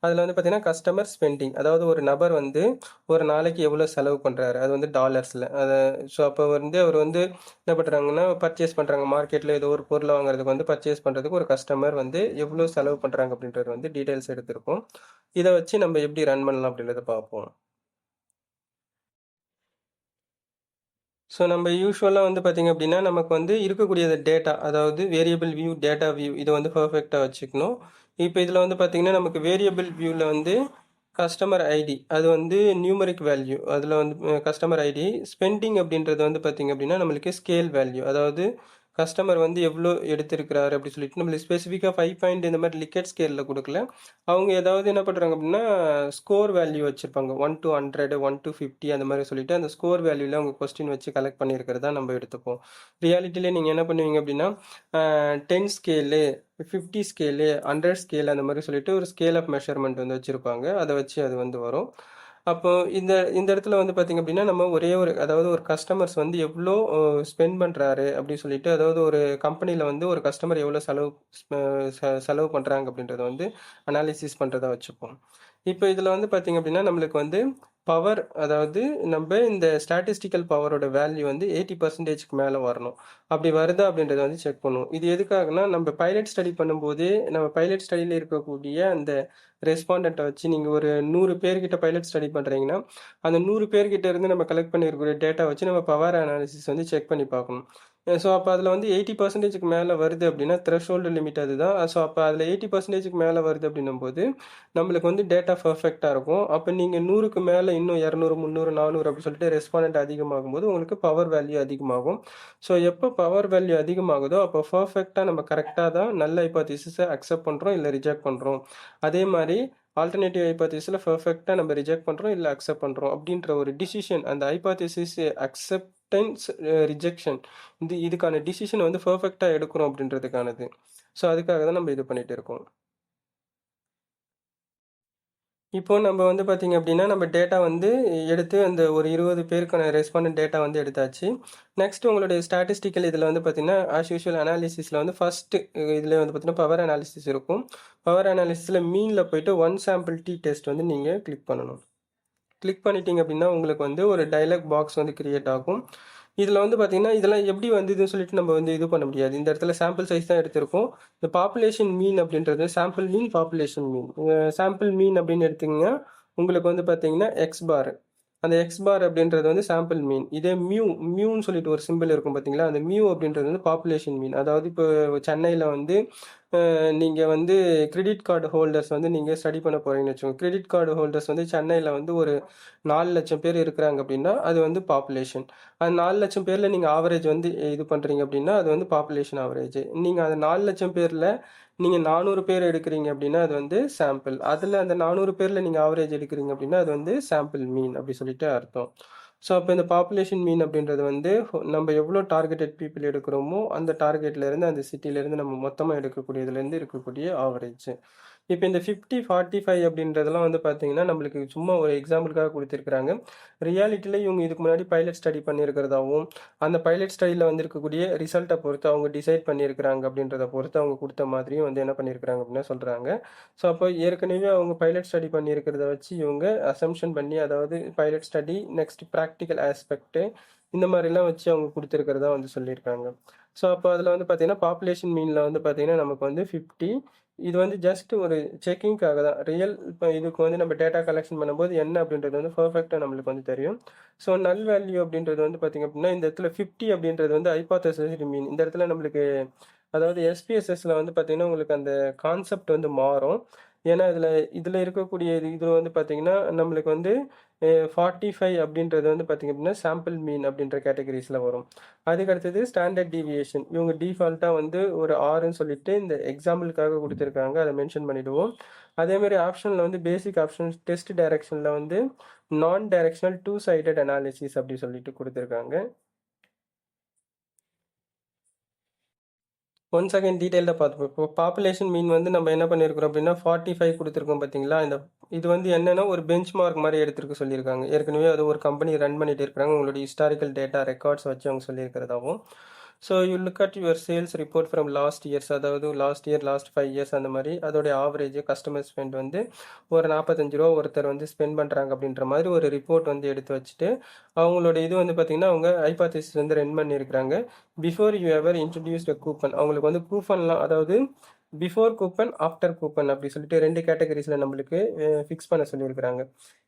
அதில் வந்து பார்த்தீங்கன்னா கஸ்டமர் ஸ்பெண்டிங், அதாவது ஒரு நபர் வந்து ஒரு நாளைக்கு எவ்வளோ செலவு பண்ணுறாரு, அது வந்து டாலர்ஸில். அதை ஸோ அப்போ வந்து அவர் வந்து என்ன பண்ணுறாங்கன்னா பர்ச்சேஸ் பண்ணுறாங்க, மார்க்கெட்டில் ஏதோ ஒரு பொருளை வாங்குறதுக்கு வந்து பர்ச்சேஸ் பண்ணுறதுக்கு ஒரு கஸ்டமர் வந்து எவ்வளோ செலவு பண்ணுறாங்க அப்படின்றது வந்து டீட்டெயில்ஸ் எடுத்திருக்கோம். இதை வச்சு நம்ம எப்படி ரன் பண்ணலாம் அப்படின்றத பார்ப்போம். ஸோ நம்ம யூஸ்வலாக வந்து பார்த்திங்க அப்படின்னா நமக்கு வந்து இருக்கக்கூடிய டேட்டா, அதாவது வேரியபிள் வியூ, டேட்டா வியூ, இதை வந்து பர்ஃபெக்டாக வச்சுக்கணும். இப்போ இதில் வந்து பார்த்திங்கன்னா நமக்கு வேரியபிள் வியூவில் வந்து கஸ்டமர் ஐடி, அது வந்து நியூமரிக் வேல்யூ, அதில் வந்து கஸ்டமர் ஐடி. ஸ்பெண்டிங் அப்படின்றது வந்து பார்த்திங்க அப்படின்னா நம்மளுக்கு ஸ்கேல் வேல்யூ, அதாவது கஸ்டமர் வந்து எவ்வளோ எடுத்திருக்கிறாரு அப்படி சொல்லிட்டு நம்மளுக்கு ஸ்பெசிஃபிக்காக 5 பாயிண்ட் இந்த மாதிரி லிக்கெட் ஸ்கேலில் கொடுக்கல. அவங்க ஏதாவது என்ன பண்ணுறாங்க அப்படின்னா ஸ்கோர் வேல்யூ வச்சுருப்பாங்க, 1 to 100, 1 to 50 அந்த மாதிரி சொல்லிட்டு அந்த ஸ்கோர் வேல்யூவில் அவங்க கொஸ்டின் வச்சு கலெக்ட் பண்ணியிருக்கிறதா நம்ம எடுத்துப்போம். ரியாலிட்டியில் நீங்கள் என்ன பண்ணுவீங்க அப்படின்னா 10 ஸ்கேலு, 50 ஸ்கேலு, 100 ஸ்கேல் அந்த மாதிரி சொல்லிட்டு ஒரு ஸ்கேல் ஆஃப் மெஷர்மெண்ட் வந்து வச்சுருப்பாங்க. அதை வச்சு அது வந்து வரும். அப்போ இந்த இந்த இடத்துல வந்து பார்த்திங்க அப்படின்னா நம்ம ஒரே ஒரு அதாவது ஒரு கஸ்டமர்ஸ் வந்து எவ்வளோ ஸ்பெண்ட் பண்ணுறாரு அப்படின்னு சொல்லிட்டு, அதாவது ஒரு கம்பெனியில் வந்து ஒரு கஸ்டமர் எவ்வளோ செலவு பண்ணுறாங்க அப்படின்றத வந்து அனாலிசிஸ் பண்ணுறதா வச்சுப்போம். இப்போ இதில் வந்து பார்த்திங்க அப்படின்னா நம்மளுக்கு வந்து பவர் அதாவது நம்ம இந்த ஸ்டாட்டிஸ்டிக்கல் பவரோட வேல்யூ வந்து 80%க்கு மேலே வரணும். அப்படி வருதா அப்படின்றத வந்து செக் பண்ணுவோம். இது எதுக்காகனா நம்ம பைலட் ஸ்டடி பண்ணும்போதே நம்ம பைலட் ஸ்டடியில் இருக்கக்கூடிய அந்த ரெஸ்பாண்டண்ட்டை வச்சு நீங்கள் ஒரு 100 பேர்கிட்ட பைலட் ஸ்டடி பண்ணுறீங்கன்னா அந்த 100 பேர்கிட்ட இருந்து நம்ம கலெக்ட் பண்ணியிருக்கக்கூடிய டேட்டா வச்சு நம்ம பவர் அனாலிசிஸ் வந்து செக் பண்ணி பார்க்கணும். ஸோ அப்போ அதில் வந்து 80%க்கு மேலே வருது அப்படின்னா த்ரெஷோல்டு லிமிட் அதுதான். ஸோ அப்போ அதில் 80%க்கு மேலே வருது அப்படின்னும் போது நம்மளுக்கு வந்து டேட்டா பர்ஃபெக்டாக இருக்கும். அப்போ நீங்கள் 100க்கு மேலே இன்னும் 200 300 400 அப்படி சொல்லிட்டு ரெஸ்பாண்டன்ட் அதிகமாகும் போது உங்களுக்கு பவர் வேல்யூ அதிகமாகும். ஸோ எப்போ பவர் வேல்யூ அதிகமாகுதோ அப்போ பர்ஃபெக்டாக நம்ம கரெக்டாக தான் நல்ல ஹைபோதீசிஸை அக்செப்ட் பண்ணுறோம் இல்லை ரிஜெக்ட் பண்ணுறோம். அதே மாதிரி ஆல்டர்னேட்டிவ் ஹைபோதீசிஸில் பர்ஃபெக்டாக நம்ம ரிஜெக்ட் பண்ணுறோம் இல்லை அக்செப்ட் பண்ணுறோம் அப்படின்ற ஒரு டிசிஷன் அந்த ஹைபோதீசிஸ் அக்செப்டன்ஸ் ரிஜெக்ஷன் இதுக்கான டிசிஷன் வந்து பர்ஃபெக்டாக எடுக்கிறோம் அப்படின்றதுக்கானது. ஸோ அதுக்காக தான் நம்ம இது பண்ணிட்டு இருக்கோம். இப்போ நம்ம வந்து பார்த்தீங்க அப்படின்னா நம்ம டேட்டா வந்து எடுத்து அந்த ஒரு 20 பேருக்கான ரெஸ்பாண்டன்ட் டேட்டா வந்து எடுத்தாச்சு. நெக்ஸ்ட் உங்களுடைய ஸ்டாட்டிஸ்டிக்கல் இதில் வந்து பார்த்தீங்கன்னா ஆஸ் யூஷுவல் அனாலிசிஸில் வந்து ஃபஸ்ட்டு இதில் வந்து பார்த்தீங்கன்னா பவர் அனாலிசிஸ் இருக்கும். பவர் அனாலிசிஸில் மீனில் போயிட்டு ஒன் சாம்பிள் டி டெஸ்ட் வந்து நீங்கள் கிளிக் பண்ணணும். கிளிக் பண்ணிட்டீங்க அப்படின்னா உங்களுக்கு வந்து ஒரு டயலாக் பாக்ஸ் வந்து கிரியேட் ஆகும். இதில் வந்து பார்த்தீங்கன்னா இதெல்லாம் எப்படி வந்து இதுன்னு சொல்லிட்டு நம்ம வந்து இது பண்ண முடியாது. இந்த இடத்துல சாம்பிள் சைஸ் தான் எடுத்திருக்கோம். இந்த பாப்புலேஷன் மீன் அப்படின்றது சாம்பிள் மீன் பாப்புலேஷன் மீன் சாம்பிள் மீன் அப்படின்னு எடுத்தீங்கன்னா உங்களுக்கு வந்து பார்த்தீங்கன்னா எக்ஸ் பார் அந்த எக்ஸ் பார் அப்படின்றது வந்து சாம்பிள் மீன். இதே மியூன்னு சொல்லிட்டு ஒரு சிம்பிள் இருக்கும் பார்த்தீங்களா, அந்த மியூ அப்படின்றது வந்து பாப்புலேஷன் மீன். அதாவது இப்போ சென்னையில் வந்து நீங்கள் வந்து கிரெடிட் கார்டு ஹோல்டர்ஸ் வந்து நீங்கள் ஸ்டடி பண்ண போகிறீங்கன்னு வச்சுக்கோங்க. கிரெடிட் கார்டு ஹோல்டர்ஸ் வந்து சென்னையில் வந்து ஒரு 4 லட்சம் பேர் இருக்கிறாங்க அப்படின்னா அது வந்து பாப்புலேஷன். அது 4 லட்சம் பேரில் நீங்கள் ஆவரேஜ் வந்து இது பண்ணுறீங்க அப்படின்னா அது வந்து பாப்புலேஷன் ஆவரேஜ். நீங்கள் அந்த 4 லட்சம் பேரில் நீங்கள் 400 பேர் எடுக்கிறீங்க அப்படின்னா அது வந்து சாம்பிள். அதில் அந்த 400 பேரில் நீங்கள் ஆவரேஜ் எடுக்கிறீங்க அப்படின்னா அது வந்து சாம்பிள் மீன் அப்படி சொல்லிட்டு அர்த்தம். ஸோ அப்போ இந்த பாப்புலேஷன் மீன் அப்படின்றது வந்து நம்ம எவ்வளோ டார்கெட்டட் பீப்புள் எடுக்கிறோமோ அந்த டார்கெட்லேருந்து அந்த சிட்டிலேருந்து நம்ம மொத்தமாக எடுக்கக்கூடியதுலேருந்து இருக்கக்கூடிய ஆவரேஜ். இப்போ இந்த 50 45 அப்படின்றதெல்லாம் வந்து பார்த்தீங்கன்னா நம்மளுக்கு சும்மா ஒரு எக்ஸாம்பிளுக்காக கொடுத்துருக்குறாங்க. ரியாலிட்டியில் இவங்க இதுக்கு முன்னாடி பைலட் ஸ்டடி பண்ணியிருக்கிறதாவும் அந்த பைலட் ஸ்டடியில் வந்து இருக்கக்கூடிய ரிசல்ட்டை பொறுத்து அவங்க டிசைட் பண்ணியிருக்கிறாங்க அப்படின்றத பொறுத்து அவங்க கொடுத்த மாதிரியும் வந்து என்ன பண்ணியிருக்கிறாங்க அப்படின்னா சொல்கிறாங்க. ஸோ அப்போ ஏற்கனவே அவங்க பைலட் ஸ்டடி பண்ணியிருக்கிறத வச்சு இவங்க அசம்ஷன் பண்ணி அதாவது pilot study next practical aspect இந்த மாதிரிலாம் வச்சு அவங்க கொடுத்துருக்கிறதா வந்து சொல்லியிருக்காங்க. ஸோ அப்போ அதில் வந்து பார்த்தீங்கன்னா பாப்புலேஷன் மீனில் வந்து பார்த்தீங்கன்னா நமக்கு வந்து 50 இது வந்து ஜஸ்ட் ஒரு செக்கிங்காக தான். ரியல் இப்போ இதுக்கு வந்து நம்ம டேட்டா கலெக்ஷன் பண்ணும்போது என்ன அப்படின்றது வந்து பர்ஃபெக்டாக நம்மளுக்கு வந்து தெரியும். ஸோ நல் வேல்யூ அப்படின்றது வந்து பார்த்திங்க அப்படின்னா இந்த இடத்துல 50 அப்படின்றது வந்து ஹைபோதசிஸ் மீன். இந்த இடத்துல நம்மளுக்கு அதாவது எஸ்பிஎஸ்எஸ்ல வந்து பார்த்திங்கன்னா உங்களுக்கு அந்த கான்செப்ட் வந்து மாறும். ஏன்னா இதில் இருக்கக்கூடிய இதில் வந்து பார்த்திங்கன்னா நம்மளுக்கு வந்து 45 அப்படின்றது வந்து பார்த்திங்க அப்படின்னா சாம்பிள் மீன் அப்படின்ற கேட்டகரிஸில் வரும். அதுக்கு அடுத்தது ஸ்டாண்டர்ட் டீவியேஷன். இவங்க டிஃபால்ட்டாக வந்து ஒரு 6ன்னு சொல்லிட்டு இந்த எக்ஸாம்பிளுக்காக கொடுத்துருக்காங்க, அதை மென்ஷன் பண்ணிவிடுவோம். அதேமாதிரி ஆப்ஷனில் வந்து பேசிக் ஆப்ஷன் டெஸ்ட் டைரக்ஷனில் வந்து நான் டைரக்ஷனல் 2 சைடட் அனாலிசிஸ் அப்படி சொல்லிட்டு கொடுத்துருக்காங்க. ஒன்ஸ் அகைன் டீட்டெயிலாக பார்த்துப்போம். இப்போ பாப்புலேஷன் மீன் வந்து நம்ம என்ன பண்ணியிருக்கிறோம் அப்படின்னா 45 கொடுத்துருக்கோம் பார்த்தீங்களா. இது வந்து என்னென்னா ஒரு பெஞ்ச் மார்க் மாதிரி எடுத்துருக்க சொல்லியிருக்காங்க. ஏற்கனவே அது ஒரு கம்பெனி ரன் பண்ணிட்டு இருக்கிறாங்க. உங்களுடைய ஹிஸ்டாரிக்கல் டேட்டா ரெக்கார்ட்ஸ் வச்சு அவங்க சொல்லியிருக்கிறதாவும். So you look at your sales report from last years, அதாவது லாஸ்ட் 5 இயர்ஸ் அந்த மாதிரி அதோடைய ஆவரேஜ் கஸ்டமர் ஸ்பெண்ட் வந்து ஒரு 45 ரூபா ஒருத்தர் வந்து ஸ்பெண்ட் பண்ணுறாங்க அப்படின்ற மாதிரி ஒரு ரிப்போர்ட் வந்து எடுத்து வச்சுட்டு அவங்களோட இது வந்து பார்த்திங்கன்னா அவங்க ஹைபோதசிஸ் வந்து ரன் பண்ணியிருக்கிறாங்க. Before you ever introduced a coupon, அவங்களுக்கு வந்து கூப்பன்லாம் அதாவது பிஃபோர் கூப்பன் ஆஃப்டர் கூப்பன் அப்படி சொல்லிட்டு 2 கேட்டகரிஸில் நம்மளுக்கு ஃபிக்ஸ் பண்ண சொல்லியிருக்கிறாங்க.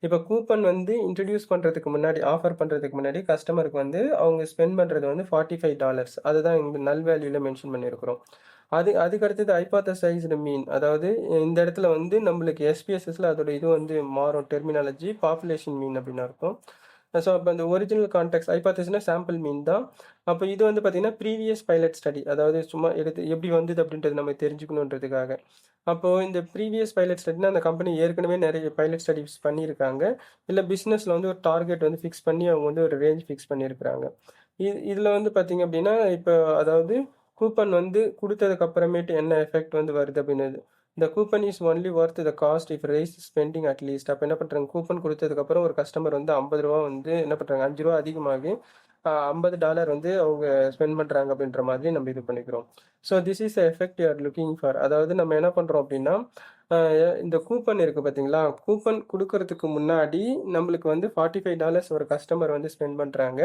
இப்போ கூப்பன் வந்து இன்ட்ரடியூஸ் பண்ணுறதுக்கு முன்னாடி ஆஃபர் பண்ணுறதுக்கு முன்னாடி கஸ்டமருக்கு வந்து அவங்க ஸ்பெண்ட் பண்ணுறது வந்து $45 அதுதான் இங்கே நல் வேல்யூவில் மென்ஷன் பண்ணியிருக்கிறோம். அதுக்கு அடுத்தது ஹைபோதசைஸ்டு மீன், அதாவது இந்த இடத்துல வந்து நம்மளுக்கு எஸ்பிஎஸ்எஸ்ல அதோட இது வந்து மாறும் டெர்மினாலஜி பாப்புலேஷன் மீன் அப்படின்னு இருக்கும். ஸோ அப்போ அந்த ஒரிஜினல் கான்டெக்ட் ஹைபோதசிஸ்னா சாம்பிள் மீன் தான். அப்போ இது வந்து பார்த்திங்கன்னா ப்ரீவியஸ் பைலட் ஸ்டடி, அதாவது சும்மா எடுத்து எப்படி வந்தது அப்படின்றது நம்ம தெரிஞ்சுக்கணுன்றதுக்காக. அப்போது இந்த ப்ரீவியஸ் பைலட் ஸ்டடினா அந்த கம்பெனி ஏற்கனவே நிறைய பைலட் ஸ்டடிஸ் பண்ணியிருக்காங்க, இல்லை பிஸ்னஸில் வந்து ஒரு டார்கெட் வந்து ஃபிக்ஸ் பண்ணி அவங்க வந்து ஒரு ரேஞ்ச் ஃபிக்ஸ் பண்ணியிருக்கிறாங்க. இதில் வந்து பார்த்திங்க அப்படின்னா இப்போ அதாவது கூப்பன் வந்து கொடுத்ததுக்கு அப்புறமேட்டு என்ன எஃபெக்ட் வந்து வருது அப்படின்னு, இந்த coupon is only worth the cost if rice spending at least. அப்போ என்ன பண்ணுறாங்க, கூப்பன் கொடுத்ததுக்கப்புறம் ஒரு கஸ்டமர் வந்து 50 ரூபா வந்து என்ன பண்ணுறாங்க 5 ரூபா அதிகமாகி $50 வந்து அவங்க ஸ்பெண்ட் பண்ணுறாங்க அப்படின்ற மாதிரி நம்ம இது பண்ணிக்கிறோம். So this is effect you are looking for. அதாவது நம்ம என்ன பண்ணுறோம் அப்படின்னா, இந்த கூப்பன் இருக்குது பார்த்தீங்களா, கூப்பன் கொடுக்கறதுக்கு முன்னாடி நம்மளுக்கு வந்து $45 ஒரு கஸ்டமர் வந்து ஸ்பெண்ட் பண்ணுறாங்க.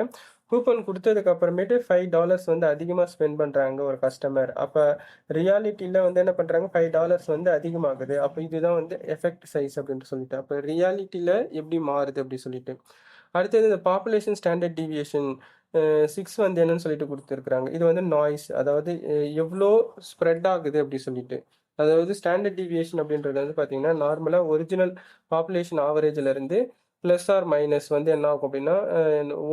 கூப்பன் கொடுத்ததுக்கு அப்புறமேட்டு $5 வந்து அதிகமாக ஸ்பெண்ட் பண்ணுறாங்க ஒரு கஸ்டமர். அப்போ ரியாலிட்டியில் வந்து என்ன பண்ணுறாங்க, $5 வந்து அதிகமாகுது. அப்போ இதுதான் வந்து எஃபெக்ட் சைஸ் அப்படின்ட்டு சொல்லிட்டு. அப்போ ரியாலிட்டியில் எப்படி மாறுது அப்படி சொல்லிட்டு. அடுத்தது இந்த பாப்புலேஷன் ஸ்டாண்டர்ட் டீவியேஷன் 6 வந்து என்னன்னு சொல்லிட்டு கொடுத்துருக்குறாங்க. இது வந்து நாய்ஸ், அதாவது எவ்வளோ ஸ்ப்ரெட் ஆகுது அப்படி சொல்லிட்டு. அதாவது ஸ்டாண்டர்ட் டீவியேஷன் அப்படின்றது வந்து பார்த்தீங்கன்னா, நார்மலாக ஒரிஜினல் பாப்புலேஷன் ஆவரேஜில் இருந்து ப்ளஸ் ஆர் மைனஸ் வந்து என்ன ஆகும் அப்படின்னா,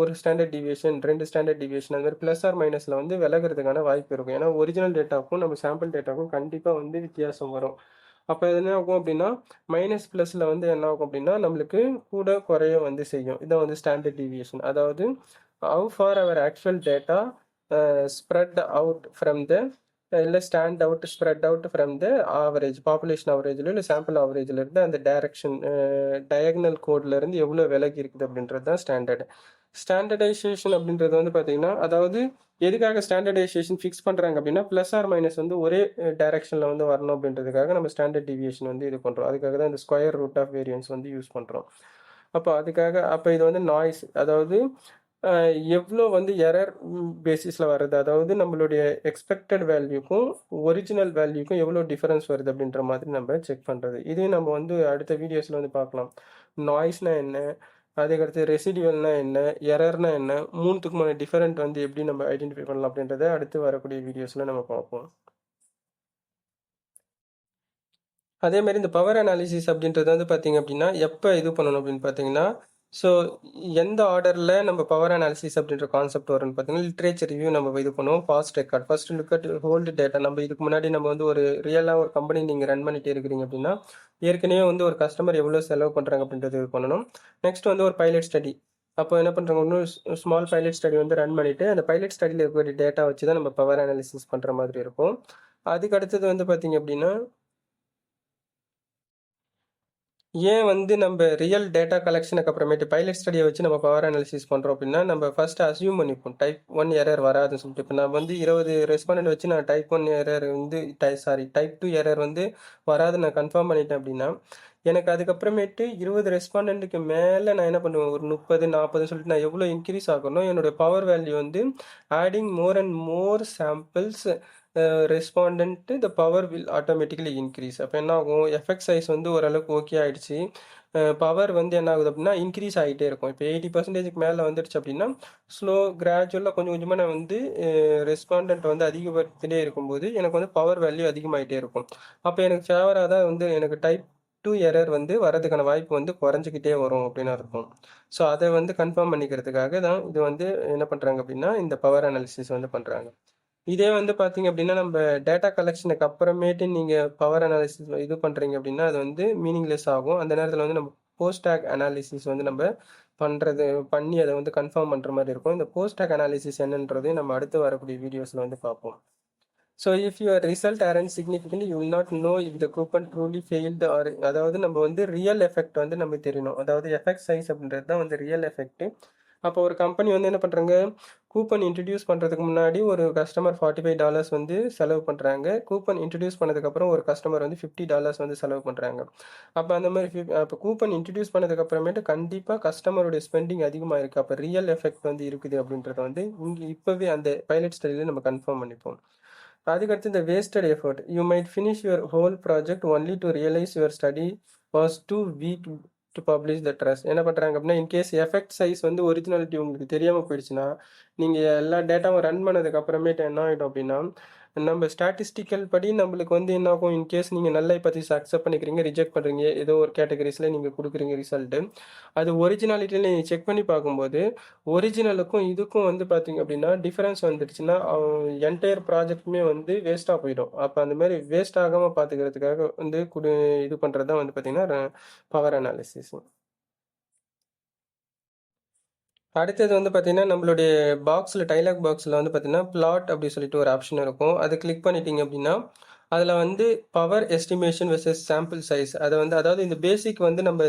ஒரு ஸ்டாண்டர்ட் டீவியேஷன் 2 ஸ்டாண்டர்ட் டீவியேஷன் அந்த மாதிரி ப்ளஸ் ஆர் மைனஸில் வந்து விலகிறதுக்கான வாய்ப்பு இருக்கும். ஏன்னா ஒரிஜினல் டேட்டாவுக்கும் நம்ம சாம்பிள் டேட்டாவுக்கும் கண்டிப்பாக வந்து வித்தியாசம் வரும். அப்போ என்ன ஆகும் அப்படின்னா, மைனஸ் ப்ளஸில் வந்து என்ன ஆகும் அப்படின்னா, நம்மளுக்கு கூட குறைய வந்து செய்யும். இதான் வந்து ஸ்டாண்டர்ட் டீவியேஷன். அதாவது how far our actual data spread out from the இல்லை stand out spread out from the average population ஆவரேஜில் இல்லை சாம்பிள் ஆவரேஜில் இருந்து அந்த டைரக்ஷன் டயக்னல் கோட்லேருந்து எவ்வளோ விலகி இருக்குது அப்படின்றது தான் ஸ்டாண்டர்டு. ஸ்டாண்டர்டைசேஷன் அப்படின்றது வந்து பார்த்தீங்கன்னா, அதாவது எதுக்காக ஸ்டாண்டர்டைசேஷன் ஃபிக்ஸ் பண்ணுறாங்க அப்படின்னா, ப்ளஸ் ஆர் மைனஸ் வந்து ஒரே டைரக்ஷனில் வந்து வரணும் அப்படின்றதுக்காக நம்ம ஸ்டாண்டர்ட் டிவியேஷன் வந்து இது பண்ணுறோம். அதுக்காக தான் இந்த ஸ்கொயர் ரூட் ஆஃப் வேரியன்ஸ் வந்து யூஸ் பண்ணுறோம். அப்போ இது வந்து நாய்ஸ், அதாவது எவ்வளோ வந்து எரர் பேசிஸில் வருது, அதாவது நம்மளுடைய எக்ஸ்பெக்டட் வேல்யூக்கும் ஒரிஜினல் வேல்யூக்கும் எவ்வளோ டிஃபரன்ஸ் வருது அப்படின்ற மாதிரி நம்ம செக் பண்ணுறது. இதையும் நம்ம வந்து அடுத்த வீடியோஸில் வந்து பார்க்கலாம். நாய்ஸ்னால் என்ன, அதுக்கடுத்து ரெசிடியூவல்னால் என்ன, எரர்னா என்ன, மூணுத்துக்குமான டிஃபரெண்ட் வந்து எப்படி நம்ம ஐடென்டிஃபை பண்ணலாம் அப்படின்றத அடுத்து வரக்கூடிய வீடியோஸில் நம்ம பார்ப்போம். அதே மாதிரி இந்த பவர் அனாலிசிஸ் அப்படின்றது வந்து பார்த்தீங்க அப்படின்னா, எப்போ இது பண்ணணும் அப்படின்னு பார்த்தீங்கன்னா, ஸோ எந்த ஆர்டரில் நம்ம பவர் அனாலிசிஸ் அப்படின்ற கான்செப்ட் வரும்னு பார்த்தீங்கன்னா, லிட்ரேச்சர் ரிவ்யூ நம்ம இது பண்ணுவோம். Fast record, first look at hold data. நம்ம இதுக்கு முன்னாடி நம்ம வந்து ஒரு ரியலாக ஒரு கம்பெனி நீங்கள் ரன் பண்ணிட்டே இருக்கிறீங்க அப்படின்னா, ஏற்கனவே வந்து ஒரு கஸ்டமர் எவ்வளோ செலவு பண்ணுறாங்க அப்படின்றது இது பண்ணணும். நெக்ஸ்ட் வந்து ஒரு பைலட் ஸ்டடி. அப்போ என்ன பண்ணுறாங்க, இன்னும் ஸ்மால் பைலட் ஸ்டடி வந்து ரன் பண்ணிவிட்டு அந்த பைலட் ஸ்டடியில் இருக்கக்கூடிய டேட்டா வச்சு தான் நம்ம பவர் அனாலிசிஸ் பண்ணுற மாதிரி இருக்கும். அதுக்கு அடுத்தது வந்து பார்த்தீங்க அப்படின்னா, ஏன் வந்து நம்ம ரியல் டேட்டா கலெக்ஷனுக்கு அப்புறமேட்டு பைலட் ஸ்டடியை வச்சு நம்ம பவர் அனாலிசிஸ் பண்ணுறோம் அப்படின்னா, நம்ம ஃபர்ஸ்ட் அசியூம் பண்ணிப்போம் டைப் 1 எரர் வராதுன்னு சொல்லிட்டு. இப்போ நான் வந்து 20 ரெஸ்பாண்டன்ட் வச்சு நான் டைப் 1 எரர் வந்து டைப் 2 எரர் வந்து வராது நான் கன்ஃபார்ம் பண்ணிட்டேன் அப்படின்னா, எனக்கு அதுக்கப்புறமேட்டு 20 ரெஸ்பாண்டன்ட்டுக்கு மேலே நான் என்ன பண்ணுவேன், ஒரு 30 40 சொல்லிட்டு நான் எவ்வளோ இன்க்ரீஸ் ஆகணும், என்னுடைய பவர் வேல்யூ வந்து adding more and more samples respondent the power will automatically increase. அப்போ என்ன ஆகும், எஃபெக்ட் சைஸ் வந்து ஓரளவுக்கு ஓகே ஆகிடுச்சு. பவர் வந்து என்ன ஆகுது அப்படின்னா இன்க்ரீஸ் ஆகிட்டே இருக்கும். இப்போ 80%க்கு மேலே வந்துடுச்சு அப்படின்னா கிராஜுவலாக கொஞ்சம் கொஞ்சமாக நான் வந்து ரெஸ்பாண்டன்ட் வந்து அதிகப்படுத்திட்டே இருக்கும்போது எனக்கு வந்து பவர் வேல்யூ அதிகமாகிட்டே இருக்கும். அப்போ எனக்கு ஃபேவராக தான் வந்து எனக்கு டைப் 2 எரர் வந்து வரதுக்கான வாய்ப்பு வந்து குறைஞ்சிக்கிட்டே வரும் அப்படின்னு இருக்கும். ஸோ அதை வந்து கன்ஃபார்ம் பண்ணிக்கிறதுக்காக தான் இது வந்து என்ன பண்ணுறாங்க அப்படின்னா, இந்த பவர் அனாலிசிஸ் வந்து பண்ணுறாங்க. இதே வந்து பார்த்தீங்க அப்படின்னா, நம்ம டேட்டா கலெக்ஷனுக்கு அப்புறமேட்டு நீங்கள் பவர் அனாலிசிஸ் இது பண்ணுறீங்க அப்படின்னா, அது வந்து மீனிங்லெஸ் ஆகும். அந்த நேரத்தில் வந்து நம்ம போஸ்ட் டாக் அனாலிசிஸ் வந்து நம்ம பண்ணி அதை வந்து கன்ஃபார்ம் பண்ணுற மாதிரி இருக்கும். இந்த போஸ்ட் டாக் அனாலிசிஸ் என்னன்றதையும் நம்ம அடுத்து வரக்கூடிய வீடியோஸில் வந்து பார்ப்போம். So if your result aren't significantly you will not know if the coupon truly failed or, அதாவது நம்ம வந்து ரியல் எஃபெக்ட் வந்து நமக்கு தெரியணும். அதாவது எஃபெக்ட் சைஸ் அப்படின்றது தான் வந்து ரியல் எஃபெக்ட். அப்போ ஒரு கம்பெனி வந்து என்ன பண்ணுறாங்க, கூப்பன் இன்ட்ரடியூஸ் பண்ணுறதுக்கு முன்னாடி ஒரு கஸ்டமர் $45 வந்து செலவு பண்ணுறாங்க. கூப்பன் இன்ட்ரடியூஸ் பண்ணதுக்கப்புறம் ஒரு கஸ்டமர் வந்து $50 வந்து செலவு பண்ணுறாங்க. அப்போ அந்த மாதிரி அப்போ கூப்பன் இன்ட்ரடியூஸ் பண்ணதுக்கப்புறமேட்டு கண்டிப்பாக கஸ்டமருடைய ஸ்பெண்டிங் அதிகமாக இருக்குது. அப்போ ரியல் எஃபெக்ட் வந்து இருக்குது அப்படின்றத வந்து இங்கே இப்போவே அந்த பைலட் ஸ்டடியில் நம்ம கன்ஃபார்ம் பண்ணிப்போம். அதுக்கடுத்து இந்த wasted effort. You might finish your whole project only to realize your study was too weak to publish the trust. என்ன பண்ணுறாங்க அப்படின்னா, இன்கேஸ் எஃபெக்ட் சைஸ் வந்து ஒரிஜினாலிட்டி உங்களுக்கு தெரியாமல் போயிடுச்சுன்னா, நீங்கள் எல்லா டேட்டாவும் ரன் பண்ணதுக்கு அப்புறமேட்டு என்ன ஆகிடும் அப்படின்னா, நம்ம ஸ்டாட்டிஸ்டிக்கல் படி நம்மளுக்கு வந்து என்ன ஆகும், இன்கேஸ் நீங்கள் நல்ல ஹைபோதீசிஸ் அக்செப்ட் பண்ணிக்கிறீங்க, ரிஜெக்ட் பண்ணுறீங்க, ஏதோ ஒரு கேட்டகரிஸில் நீங்கள் கொடுக்குறீங்க ரிசல்ட்டு, அது ஒரிஜினாலிட்டியில் நீங்கள் செக் பண்ணி பார்க்கும்போது ஒரிஜினலுக்கும் இதுக்கும் வந்து பார்த்தீங்க அப்படின்னா டிஃபரன்ஸ் வந்துடுச்சுன்னா என்டையர் ப்ராஜெக்ட்டுமே வந்து வேஸ்ட்டாக போயிடும். அப்போ அந்த மாதிரி வேஸ்ட் ஆகாமல் பார்த்துக்கிறதுக்காக வந்து இது பண்ணுறது தான் வந்து பார்த்தீங்கன்னா பவர் அனாலிசிஸ். அடுத்தது வந்து பார்த்தீங்கன்னா, நம்மளுடைய டைலாக் பாக்ஸில் வந்து பார்த்தீங்கன்னா, பிளாட் அப்படி சொல்லிட்டு ஒரு ஆப்ஷன் இருக்கும். அதை கிளிக் பண்ணிட்டீங்க அப்படின்னா, அதில் வந்து power estimation versus sample size, அதை வந்து அதாவது இந்த பேசிக் வந்து நம்ம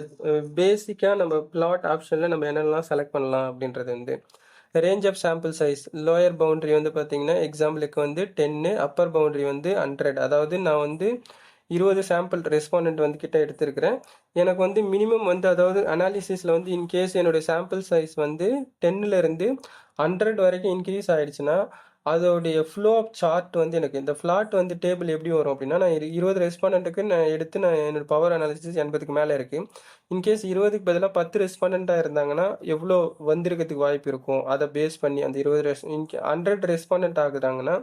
பேசிக்காக நம்ம பிளாட் ஆப்ஷனில் நம்ம என்னென்னலாம் செலக்ட் பண்ணலாம் அப்படின்றது வந்து range of sample size lower boundary வந்து பார்த்தீங்கன்னா எக்ஸாம்பிளுக்கு வந்து 10, அப்பர் பவுண்டரி வந்து 100. அதாவது நான் வந்து 20 சாம்பிள் ரெஸ்பாண்டன்ட் வந்து கிட்ட எடுத்திருக்கிறேன். எனக்கு வந்து மினிமம் வந்து அதாவது அனாலிசிஸில் வந்து இன்கேஸ் என்னுடைய சாம்பிள் சைஸ் வந்து 10ல இருந்து 100 வரைக்கும் இன்க்ரீஸ் ஆயிடுச்சுன்னா அதோடைய ஃப்ளோ ஆஃப் சார்ட் வந்து எனக்கு இந்த ஃப்ளாட் வந்து டேபிள் எப்படி வரும் அப்படின்னா நான் 20 ரெஸ்பாண்டன்ட்டுக்கு நான் எடுத்து நான் என்னோட பவர் அனாலிசிஸ் 80க்கு மேலே இருக்குது. இன்கேஸ் 20க்கு பதிலாக 10 ரெஸ்பாண்டண்ட்டாக இருந்தாங்கன்னா எவ்வளோ வந்திருக்கிறதுக்கு வாய்ப்பு இருக்கும் அதை பேஸ் பண்ணி அந்த 100 ரெஸ்பாண்டன்ட் ஆகுதாங்கன்னா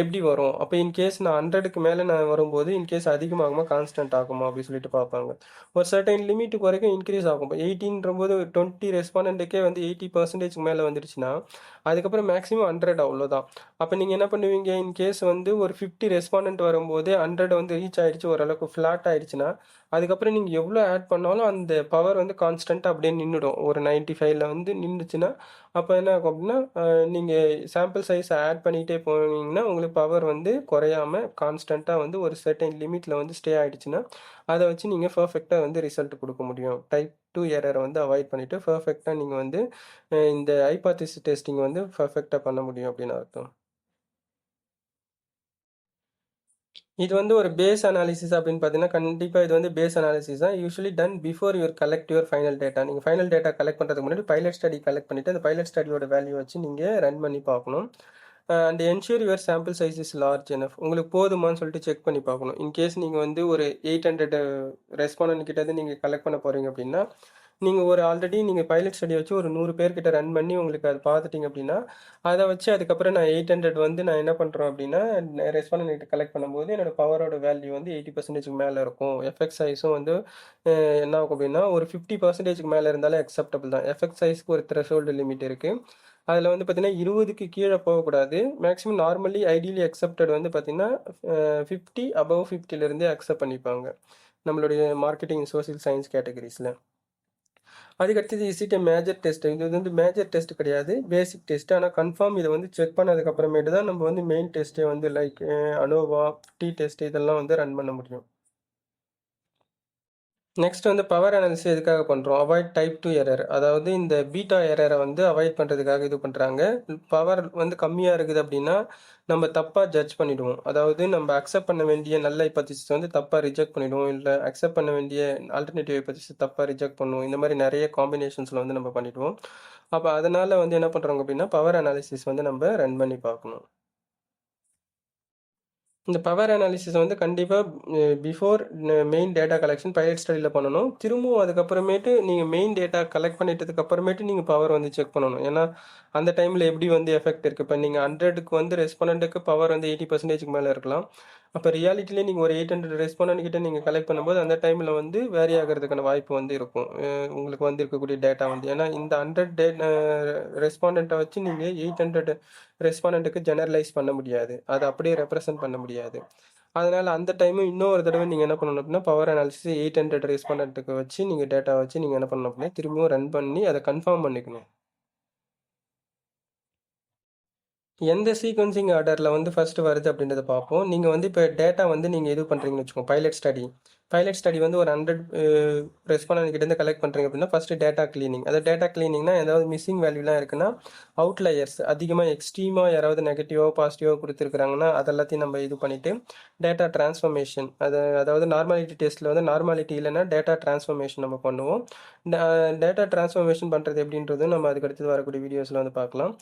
எப்படி வரும். அப்போ இன்கேஸ் நான் 100க்கு மேலே நான் வரும்போது இன்கேஸ் அதிகமாகுமா கான்ஸ்டன்ட் ஆகுமா அப்படின்னு சொல்லிட்டு பார்ப்பாங்க. ஒரு சர்டைன் லிமிட்டுக்கு வரைக்கும் இன்க்ரீஸ் ஆகும். இப்போ 18 போது 20 ரெஸ்பாண்டன்ட்டுக்கே வந்து 80% மேலே வந்துடுச்சுன்னா அதுக்கப்புறம் மேக்ஸிமம் 100 அவ்வளோதான். அப்போ நீங்கள் என்ன பண்ணுவீங்க, இன்கேஸ் வந்து ஒரு 50 ரெஸ்பாண்டன்ட் வரும்போது 100 வந்து ரீச் ஆயிடுச்சு, ஓரளவுக்கு ஃப்ளாட் ஆயிடுச்சுன்னா அதுக்கப்புறம் நீங்கள் எவ்வளோ ஆட் பண்ணாலும் அந்த பவர் வந்து கான்ஸ்டன்ட்டாக அப்படியே நின்றுடும். ஒரு 95ல் வந்து நின்றுச்சுன்னா அப்போ என்ன ஆகும் அப்படின்னா நீங்கள் சாம்பிள் சைஸ் ஆட் பண்ணிக்கிட்டே போனீங்கன்னா உங்களுக்கு பவர் வந்து குறையாமல் கான்ஸ்டண்ட்டாக வந்து ஒரு சர்டைன் லிமிட்டில் வந்து ஸ்டே ஆகிடுச்சுன்னா அதை வச்சு நீங்கள் பர்ஃபெக்டாக வந்து ரிசல்ட் கொடுக்க முடியும். டைப் 2 எரரை வந்து அவாய்ட் பண்ணிவிட்டு பர்ஃபெக்டாக நீங்கள் வந்து இந்த ஹைபாத்திசிஸ் டெஸ்டிங் வந்து பர்ஃபெக்டாக பண்ண முடியும் அப்படின்னு அர்த்தம். இது வந்து ஒரு பேஸ் அனாலிசிஸ் அப்படின்னு பார்த்தீங்கன்னா கண்டிப்பாக இது வந்து பேஸ் அனாலிசிஸ் தான். Usually ton before your collect your final data. நீங்கள் ஃபைனல் டேட்டா கலெக்ட் பண்ணுறதுக்கு முன்னாடி பைலட் ஸ்டடி கலெக்ட் பண்ணிவிட்டு அந்த பைலட் ஸ்டடியோட வேல்யூ வச்சு நீங்கள் ரன் பண்ணி பார்க்கணும். And ensure your sample size is large enough. உங்களுக்கு போதுமான்னு சொல்லிட்டு செக் பண்ணி பார்க்கணும். இன்கேஸ் நீங்கள் வந்து ஒரு 800 ரெஸ்பாண்டன்ட் கிட்ட நீங்கள் கலெக்ட் பண்ண போகிறீங்க அப்படின்னா நீங்கள் ஒரு ஆல்ரெடி நீங்கள் பைலட் ஸ்டடி வச்சு ஒரு 100 பேர்கிட்ட ரன் பண்ணி உங்களுக்கு அது பார்த்துட்டிங்க அப்படின்னா அதை வச்சு அதுக்கப்புறம் நான் 800 வந்து நான் என்ன பண்ணுறோம் அப்படின்னா ரெஸ்பாண்டன்ட் கலெக்ட் பண்ணும்போது என்னோட பவரோட வேல்யூ வந்து 80% மேலே இருக்கும். எஃபெக்ட் சைஸும் வந்து என்ன ஆகும் அப்படின்னா ஒரு 50% மேலே இருந்தாலே அக்செப்டபிள் தான். எஃபெக்ட் சைஸ்க்கு ஒரு த்ரெஷோல்டு லிமிட் இருக்குது. அதில் வந்து பார்த்தீங்கன்னா 20க்கு கீழே போகக்கூடாது. மேக்ஸிமம் நார்மலி ஐடியலி அக்செப்டட் வந்து பார்த்தீங்கன்னா 50 அபவ் 50லேருந்தே அக்செப்ட் பண்ணிப்பாங்க நம்மளுடைய மார்க்கெட்டிங் சோசியல் சயின்ஸ் கேட்டகரிஸில். அதுக்கடுத்தது இசிட் மேஜர் டெஸ்ட். இது வந்து மேஜர் டெஸ்ட் கிடையாது, பேசிக் டெஸ்ட். ஆனால் கன்ஃபார்ம் இதை வந்து செக் பண்ணதுக்கப்புறமேட்டு தான் நம்ம வந்து மெயின் டெஸ்ட்டே வந்து லைக் அனோவா, டி டெஸ்ட் இதெல்லாம் வந்து ரன் பண்ண முடியும். நெக்ஸ்ட் வந்து பவர் அனாலிசிஸ் எதுக்காக பண்ணுறோம், அவாய்ட் டைப் 2 எரர். அதாவது இந்த பீட்டா எரரை வந்து அவாய்ட் பண்ணுறதுக்காக இது பண்ணுறாங்க. பவர் வந்து கம்மியாக இருக்குது அப்படின்னா நம்ம தப்பாக ஜட்ஜ் பண்ணிவிடுவோம். அதாவது நம்ம அக்செப்ட் பண்ண வேண்டிய நல்ல ஹைபோதீசிஸ் வந்து தப்பாக ரிஜெக்ட் பண்ணிவிடுவோம், இல்லை அக்செப்ட் பண்ண வேண்டிய ஆல்டர்னேட்டிவ் ஹைபோதீசிஸ் தப்பாக ரிஜெக்ட் பண்ணுவோம். இந்த மாதிரி நிறைய காம்பினேஷன்ஸில் வந்து நம்ம பண்ணிவிடுவோம். அப்போ அதனால் வந்து என்ன பண்ணுறாங்க அப்படின்னா பவர் அனாலிசிஸ் வந்து நம்ம ரன் பண்ணி பார்க்கணும். இந்த பவர் அனாலிசிஸ் வந்து கண்டிப்பாக before main data collection pilot ஸ்டடியில் பண்ணணும். திரும்பவும் அதுக்கப்புறமேட்டு நீங்கள் மெயின் டேட்டா கலெக்ட் பண்ணிட்டதுக்கு அப்புறமேட்டு நீங்கள் பவர் வந்து செக் பண்ணணும். ஏன்னா அந்த டைமில் எப்படி வந்து எஃபெக்ட் இருக்குது. இப்போ நீங்கள் 100க்கு வந்து ரெஸ்பாண்டண்ட்டுக்கு பவர் வந்து 80%க்கு மேலே இருக்கலாம். அப்போ ரியாலிட்டிலே நீங்கள் ஒரு 800 ரெஸ்பாண்டன்ட் கிட்ட நீங்கள் கலெக்ட் பண்ணும்போது அந்த டைமில் வந்து வேரி ஆகிறதுக்கான வாய்ப்பு வந்து இருக்கும். உங்களுக்கு வந்து இருக்கக்கூடிய டேட்டா வந்து ஏன்னா இந்த 100 ரெஸ்பாண்டண்ட்டை வச்சு நீங்கள் 800 ரெஸ்பாண்டண்ட்டுக்கு ஜெனரலைஸ் பண்ண முடியாது, அதை அப்படியே ரெப்ரசன்ட் பண்ண முடியாது. அதனால் அந்த டைமு இன்னொரு தடவை நீங்கள் என்ன பண்ணணும் அப்படின்னா பவர் அனாலிசிஸ் 800 ரெஸ்பாண்டண்ட்டுக்கு வச்சு நீங்கள் டேட்டா வச்சு நீங்கள் என்ன பண்ணணும் அப்படின்னா திரும்பியும் ரன் பண்ணி அதை கன்ஃபார்ம் பண்ணிக்கணும். எந்த சீக்வன்சிங் ஆர்டரில் வந்து ஃபஸ்ட்டு வருது அப்படின்றத பார்ப்போம். நீங்கள் வந்து இப்போ டேட்டா வந்து நீங்கள் இது பண்ணுறீங்கன்னு வச்சுக்கோங்க. பைலட் ஸ்டடி வந்து ஒரு 100 ரெஸ்பாண்டன்ட் கிட்டேருந்து கலெக்ட் பண்ணுறீங்க அப்படின்னா ஃபஸ்ட்டு டேட்டா கிளீனிங். அது டேட்டா கிளீனிங்னா ஏதாவது மிஸ்ஸிங் வேல்யூலாம் இருக்குன்னா அவுட்லயர்ஸ் அதிகமாக எக்ஸ்ட்ரீமாக யாராவது நெகட்டிவாக பாசிட்டிவாக கொடுத்துருக்குறாங்கன்னா அதெல்லாத்தையும் நம்ம இது பண்ணிவிட்டு டேட்டா டிரான்ஸ்ஃபர்மேஷன் அதாவது நார்மாலிட்டி டெஸ்ட்டில் வந்து நார்மாலிட்டி இல்லைன்னா டேட்டா டிரான்ஸ்ஃபர்மேஷன் நம்ம பண்ணுவோம். டேட்டா டிரான்ஸ்ஃபர்மேஷன் பண்ணுறது எப்படின்றது நம்ம அதுக்கடுத்து வரக்கூடிய வீடியோஸில் வந்து பார்க்கலாம்.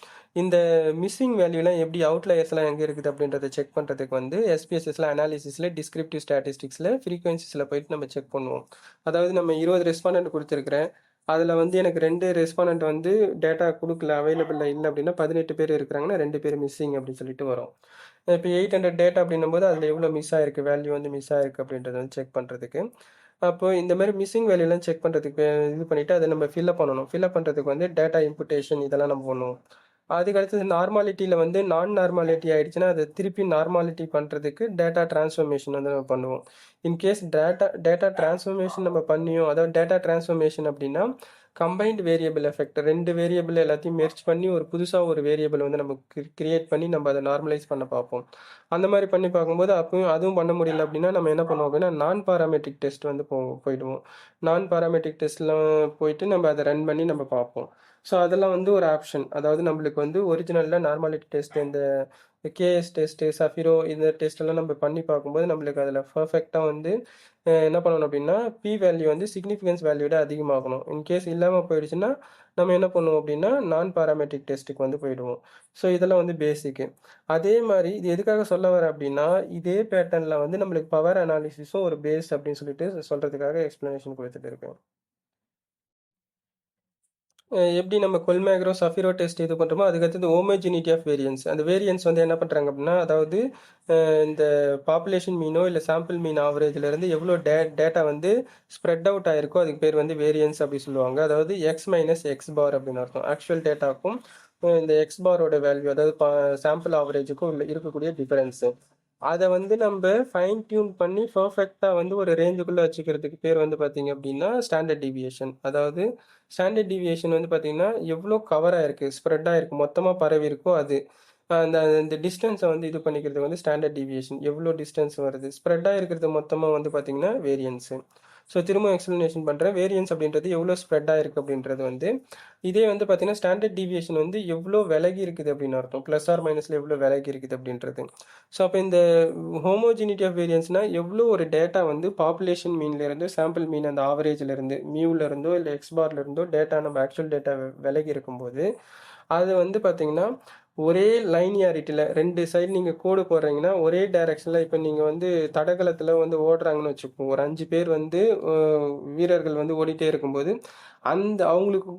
இந்த மிஸ்ஸிங் வேல்யூலாம் எப்படி அவுட்லயர்ஸ்லாம் எங்கே இருக்குது அப்படின்றத செக் பண்ணுறதுக்கு வந்து எஸ்பிஎஸ்எஸ்ல அனாலிசிஸில் டிஸ்கிரிப்டிவ் ஸ்டாட்டிஸ்டிக்ஸில் ஃப்ரீக்வன்சிஸில் போயிட்டு நம்ம செக் பண்ணுவோம். அதாவது நம்ம 20 ரெஸ்பாண்டன்ட் கொடுத்துருக்குறேன், அதில் வந்து எனக்கு 2 ரெஸ்பாண்டன்ட் வந்து டேட்டா கொடுக்கல, அவைலபிளில் இல்லை அப்படின்னா 18 பேர் இருக்கிறாங்கன்னா 2 பேர் மிஸ்ஸிங் அப்படின்னு சொல்லிட்டு வரும். இப்போ 800 டேட்டா அப்படின்னும் போது அதில் எவ்வளோ மிஸ் ஆயிருக்கு, வேல்யூ வந்து மிஸ் ஆயிருக்கு அப்படின்றத வந்து செக் பண்ணுறதுக்கு. அப்போ இந்த மாதிரி மிஸ்ஸிங் வேல்யூலாம் செக் பண்ணுறதுக்கு இது பண்ணிவிட்டு அதை நம்ம ஃபில்அப் பண்ணணும். ஃபில்அப் பண்ணுறதுக்கு வந்து டேட்டா இம்புட்டேஷன் இதெல்லாம் நம்ம பண்ணுவோம். அதுக்கு அடுத்தது நார்மாலிட்டியில் வந்து நான் நார்மாலிட்டி ஆகிடுச்சுன்னா அதை திருப்பி நார்மாலிட்டி பண்ணுறதுக்கு டேட்டா டிரான்ஸ்ஃபர்மேஷன் வந்து நம்ம பண்ணுவோம். இன்கேஸ் டேட்டா டிரான்ஸ்ஃபர்மேஷன் நம்ம பண்ணியும், அதாவது டேட்டா டிரான்ஸ்ஃபர்மேஷன் அப்படின்னா கம்பைன்டு வேரியபிள் எஃபெக்ட் 2 வேரியபிள் எல்லாத்தையும் மெர்ஜ் பண்ணி ஒரு புதுசாக ஒரு வேரியபிள் வந்து நம்ம கிரியேட் பண்ணி நம்ம அதை நார்மலைஸ் பண்ண பார்ப்போம். அந்த மாதிரி பண்ணி பார்க்கும்போது அப்பவும் அதுவும் பண்ண முடியல அப்படின்னா நம்ம என்ன பண்ணுவோம் அப்படின்னா நான் பாராமெட்ரிக் டெஸ்ட் வந்து போயிடுவோம். நான் பாராமெட்ரிக் டெஸ்ட்டில் போயிட்டு நம்ம அதை ரன் பண்ணி நம்ம பார்ப்போம். ஸோ அதெல்லாம் வந்து ஒரு ஆப்ஷன். அதாவது நம்மளுக்கு வந்து ஒரிஜினலில் நார்மாலிட்டி டெஸ்ட் இந்த கேஎஸ் டெஸ்ட்டு சஃபிரோ இந்த டெஸ்ட் எல்லாம் நம்ம பண்ணி பார்க்கும்போது நம்மளுக்கு அதில் பர்ஃபெக்டாக வந்து என்ன பண்ணணும் அப்படின்னா பி வேல்யூ வந்து சிக்னிஃபிகன்ஸ் வேல்யூட அதிகமாகணும். இன்கேஸ் இல்லாமல் போயிடுச்சுன்னா நம்ம என்ன பண்ணுவோம் அப்படின்னா நான் பாராமெட்ரிக் டெஸ்ட்டுக்கு வந்து போயிடுவோம். ஸோ இதெல்லாம் வந்து பேசிக்கு. அதே மாதிரி இது எதுக்காக சொல்ல வரேன் அப்படின்னா இதே பேட்டர்னில் வந்து நம்மளுக்கு பவர் அனாலிசிஸும் ஒரு பேஸ் அப்படின்னு சொல்லிட்டு சொல்கிறதுக்காக எக்ஸ்ப்ளனேஷன் கொடுத்துட்டு இருக்கேன். எப்படி நம்ம கொல்மேக்ரோ சஃபிரோ டெஸ்ட் இது பண்ணுறோமோ அதுக்கடுத்து ஹோமோஜினிட்டி ஆஃப் வேரியன்ஸ். அந்த வேரியன்ஸ் வந்து என்ன பண்ணுறாங்க அப்படின்னா அதாவது இந்த பாப்புலேஷன் மீனோ இல்லை சாம்பிள் மீன் ஆவரேஜ்லேருந்து எவ்வளோ டேட்டா வந்து ஸ்ப்ரெட் அவுட் ஆயிருக்கோ அதுக்கு பேர் வந்து வேரியன்ஸ் அப்படி சொல்லுவாங்க. அதாவது எக்ஸ் மைனஸ் எக்ஸ் பார் அப்படின்னு அர்த்தம். ஆக்சுவல் டேட்டாக்கும் இந்த எக்ஸ் பாரோட வேல்யூ அதாவது சாம்பிள் ஆவரேஜுக்கும் இருக்கக்கூடிய டிஃபரன்ஸு. அதை வந்து நம்ம ஃபைன் டியூன் பண்ணி பர்ஃபெக்டாக வந்து ஒரு ரேஞ்சுக்குள்ளே வச்சுக்கிறதுக்கு பேர் வந்து பார்த்தீங்க அப்படின்னா ஸ்டாண்டர்ட் டிவியேஷன். அதாவது ஸ்டாண்டர்ட் டிவியேஷன் வந்து பார்த்தீங்கன்னா எவ்வளோ கவர் ஆயிருக்கு ஸ்ப்ரெட் ஆயிருக்கு மொத்தமாக பரவி இருக்கோ அது அந்த இந்த டிஸ்டன்ஸை வந்து இது பண்ணிக்கிறது வந்து ஸ்டாண்டர்ட் டிவியேஷன். எவ்வளோ டிஸ்டன்ஸ் வருது ஸ்ப்ரெட் ஆகிருக்கிறது மொத்தமாக வந்து பார்த்தீங்கன்னா வேரியன்ஸு. ஸோ திரும்ப எக்ஸ்ப்ளனேஷன் பண்ணுறேன். வேரியன்ஸ் அப்படின்றது எவ்வளோ ஸ்ப்ரெட் ஆயிருக்கு அப்படின்றது வந்து இதே வந்து பார்த்தீங்கன்னா ஸ்டாண்டர்ட் டிவியேஷன் வந்து எவ்வளோ விலகி இருக்குது அப்படின்னு அர்த்தம். ப்ளஸ் ஆர் மைனஸில் எவ்வளோ விலகி இருக்குது அப்படின்றது. ஸோ அப்போ இந்த ஹோமோஜினிட்டி ஆஃப் வேரியன்ஸ்னால் எவ்வளோ ஒரு டேட்டா வந்து பாப்புலேஷன் மீன்லேருந்து சாம்பிள் மீன் அந்த ஆவரேஜ்லேருந்து மியூலேருந்தோ இல்லை எக்ஸ்பார்லேருந்தோ டேட்டா நம்ம ஆக்சுவல் டேட்டா விலகி இருக்கும்போது அது வந்து பார்த்தீங்கன்னா ஒரே லைனியாரிட்டியில் 2 சைடு நீங்கள் கோடு போடுறீங்கன்னா ஒரே டைரக்ஷனில் இப்போ நீங்கள் வந்து தடகளத்தில் வந்து ஓடுறாங்கன்னு வச்சுப்போம். ஒரு 5 பேர் வந்து வீரர்கள் வந்து ஓடிட்டே இருக்கும்போது அந்த அவங்களுக்கு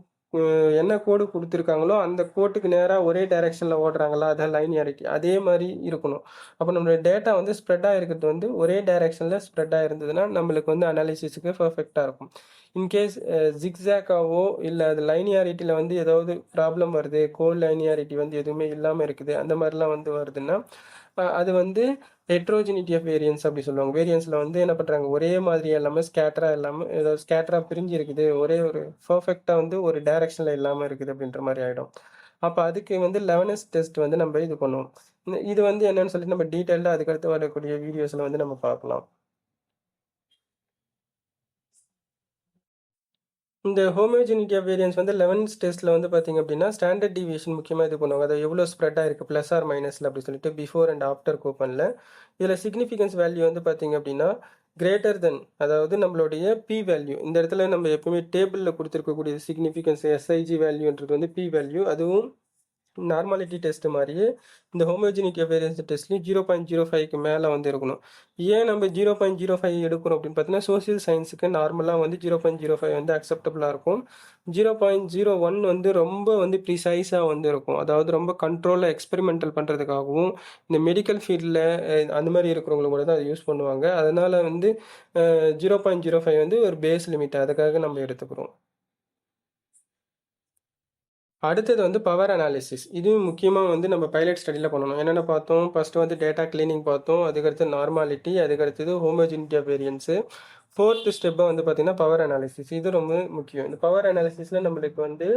என்ன கோடு கொடுத்துருக்காங்களோ அந்த கோட்டுக்கு நேராக ஒரே டைரக்ஷனில் ஓடுறாங்களா அதான் லைனியாரிட்டி அதே மாதிரி இருக்கணும். அப்போ நம்மளோட டேட்டா வந்து ஸ்ப்ரெட் ஆகிருக்கிறது வந்து ஒரே டைரக்ஷனில் ஸ்ப்ரெட் ஆகிருந்ததுன்னா நம்மளுக்கு வந்து அனாலிசிஸுக்கு பர்ஃபெக்டாக இருக்கும். இன்கேஸ் ஜிக்ஸாக்காவோ இல்லை அது லைனியாரிட்டியில் வந்து ஏதாவது ப்ராப்ளம் வருது கோல் லைனியாரிட்டி வந்து எதுவுமே இல்லாமல் இருக்குது அந்த மாதிரிலாம் வந்து வருதுன்னா அது வந்து ஹெட்ரோஜினிட்டி ஆஃப் வேரியன்ஸ் அப்படி சொல்லுவாங்க. வேரியன்ஸில் வந்து என்ன பண்ணுறாங்க ஒரே மாதிரி எல்லாமே ஸ்கேட்டராக இல்லாமல் ஏதாவது ஸ்கேட்டராக பிரிஞ்சு இருக்குது ஒரே ஒரு பர்ஃபெக்டாக வந்து ஒரு டைரக்ஷனில் இல்லாமல் இருக்குது அப்படின்ற மாதிரி ஆகிடும். அப்போ அதுக்கு வந்து லெவனஸ் டெஸ்ட் வந்து நம்ம இது பண்ணுவோம். இது வந்து என்னன்னு சொல்லிட்டு நம்ம டீட்டெயில்டாக அதுக்கடுத்து வரக்கூடிய வீடியோஸில் வந்து நம்ம பார்க்கலாம். இந்த ஹோமோஜினிட்டி ஆஃப் வேரியன்ஸ் வந்து 11th டெஸ்ட்டில் வந்து பார்த்தீங்க அப்படின்னா ஸ்டாண்டர்ட் டிவியேஷன் முக்கியமாக இது பண்ணுவாங்க. அதை எவ்வளோ ஸ்ப்ரெட் ஆயிருக்கு ப்ளஸ் ஆர் மைனஸில் அப்படி சொல்லிட்டு பிஃபோர் அண்ட் ஆஃப்டர் கூப்பனில். இதில் சிக்னிஃபிகன்ஸ் வேல்யூ வந்து பார்த்தீங்க அப்படின்னா கிரேட்டர் தென் அதாவது நம்மளுடைய பி வேல்யூ. இந்த இடத்துல நம்ம எப்பவுமே டேபிளில் கொடுத்துருக்கக்கூடிய சிக்னிஃபிகன்ஸ் எஸ்ஐஜி வேல்யூன்றது வந்து பி வேல்யூ. அதுவும் நார்மாலிட்டி டெஸ்ட் மாதிரியே இந்த ஹோமோஜினிட்டி ஆஃப் வேரியன்ஸ் டெஸ்ட்லேயும் 0.05க்கு மேலே வந்து இருக்கணும். ஏன் நம்ம 0.05 எடுக்கிறோம் அப்படின்னு பார்த்தீங்கன்னா சோசியல் சயின்ஸுக்கு நார்மலாக வந்து 0.05 வந்து அக்செப்டபுளாக இருக்கும். 0.01 வந்து ரொம்ப வந்து ப்ரிசைஸாக வந்து இருக்கும். அதாவது ரொம்ப கண்ட்ரோலில் எக்ஸ்பெரிமெண்டல் பண்ணுறதுக்காகவும் இந்த மெடிக்கல் ஃபீல்டில் அந்த மாதிரி இருக்கிறவங்களுக்கு கூட தான் அதை யூஸ் பண்ணுவாங்க. அதனால் வந்து 0.05 வந்து ஒரு பேஸ் லிமிட் அதுக்காக நம்ம எடுத்துக்கிறோம். அடுத்தது வந்து பவர் அனாலிசிஸ். இதுவும் முக்கியமாக வந்து நம்ம பைலட் ஸ்டடியில் பண்ணணும். என்னென்ன பார்த்தோம் ஃபஸ்ட்டு வந்து டேட்டா கிளீனிங் பார்த்தோம். அதுக்கடுத்து நார்மாலிட்டி அதுக்கடுத்தது ஹோமோஜினிட்டி ஆஃப் வேரியன்ஸு. 4th ஸ்டெப்பாக வந்து பார்த்திங்கன்னா பவர் அனாலிசிஸ். இது ரொம்ப முக்கியம். இந்த பவர் அனாலிசிஸில் நம்மளுக்கு வந்து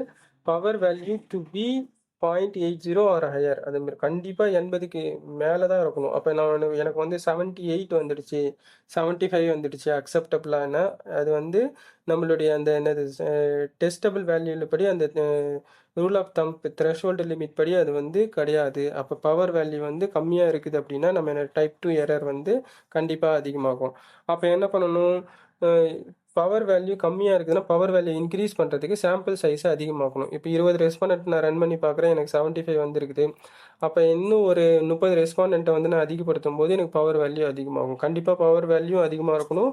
power value to be 0.80 or higher அது கண்டிப்பாக 80க்கு மேலே தான் இருக்கணும். அப்போ எனக்கு வந்து 78 வந்துடுச்சு 75 வந்துடுச்சு அக்செப்டபுளான அது வந்து நம்மளுடைய அந்த என்னது டெஸ்டபிள் வேல்யூவில் படி அந்த rule of thumb threshold limit படி அது வந்து கிடையாது. அப்போ பவர் வேல்யூ வந்து கம்மியாக இருக்குது அப்படின்னா நம்ம டைப் 2 எரர் வந்து கண்டிப்பாக அதிகமாகும். அப்போ என்ன பண்ணணும் பவர் வேல்யூ கம்மியாக இருக்குதுன்னா பவர் வேல்யூ இன்க்ரீஸ் பண்ணுறதுக்கு சாம்பிள் சைஸை அதிகமாக்கணும். இப்போ 20 ரெஸ்பாண்டன்ட் நான் ரன் பண்ணி பார்க்குறேன் எனக்கு 75 வந்துருக்குது. அப்போ இன்னும் ஒரு 30 ரெஸ்பாண்டண்ட்டை வந்து நான் அதிகப்படுத்தும் போது எனக்கு பவர் வேல்யூ அதிகமாகும். கண்டிப்பாக பவர் வேல்யூ அதிகமாக இருக்கணும்.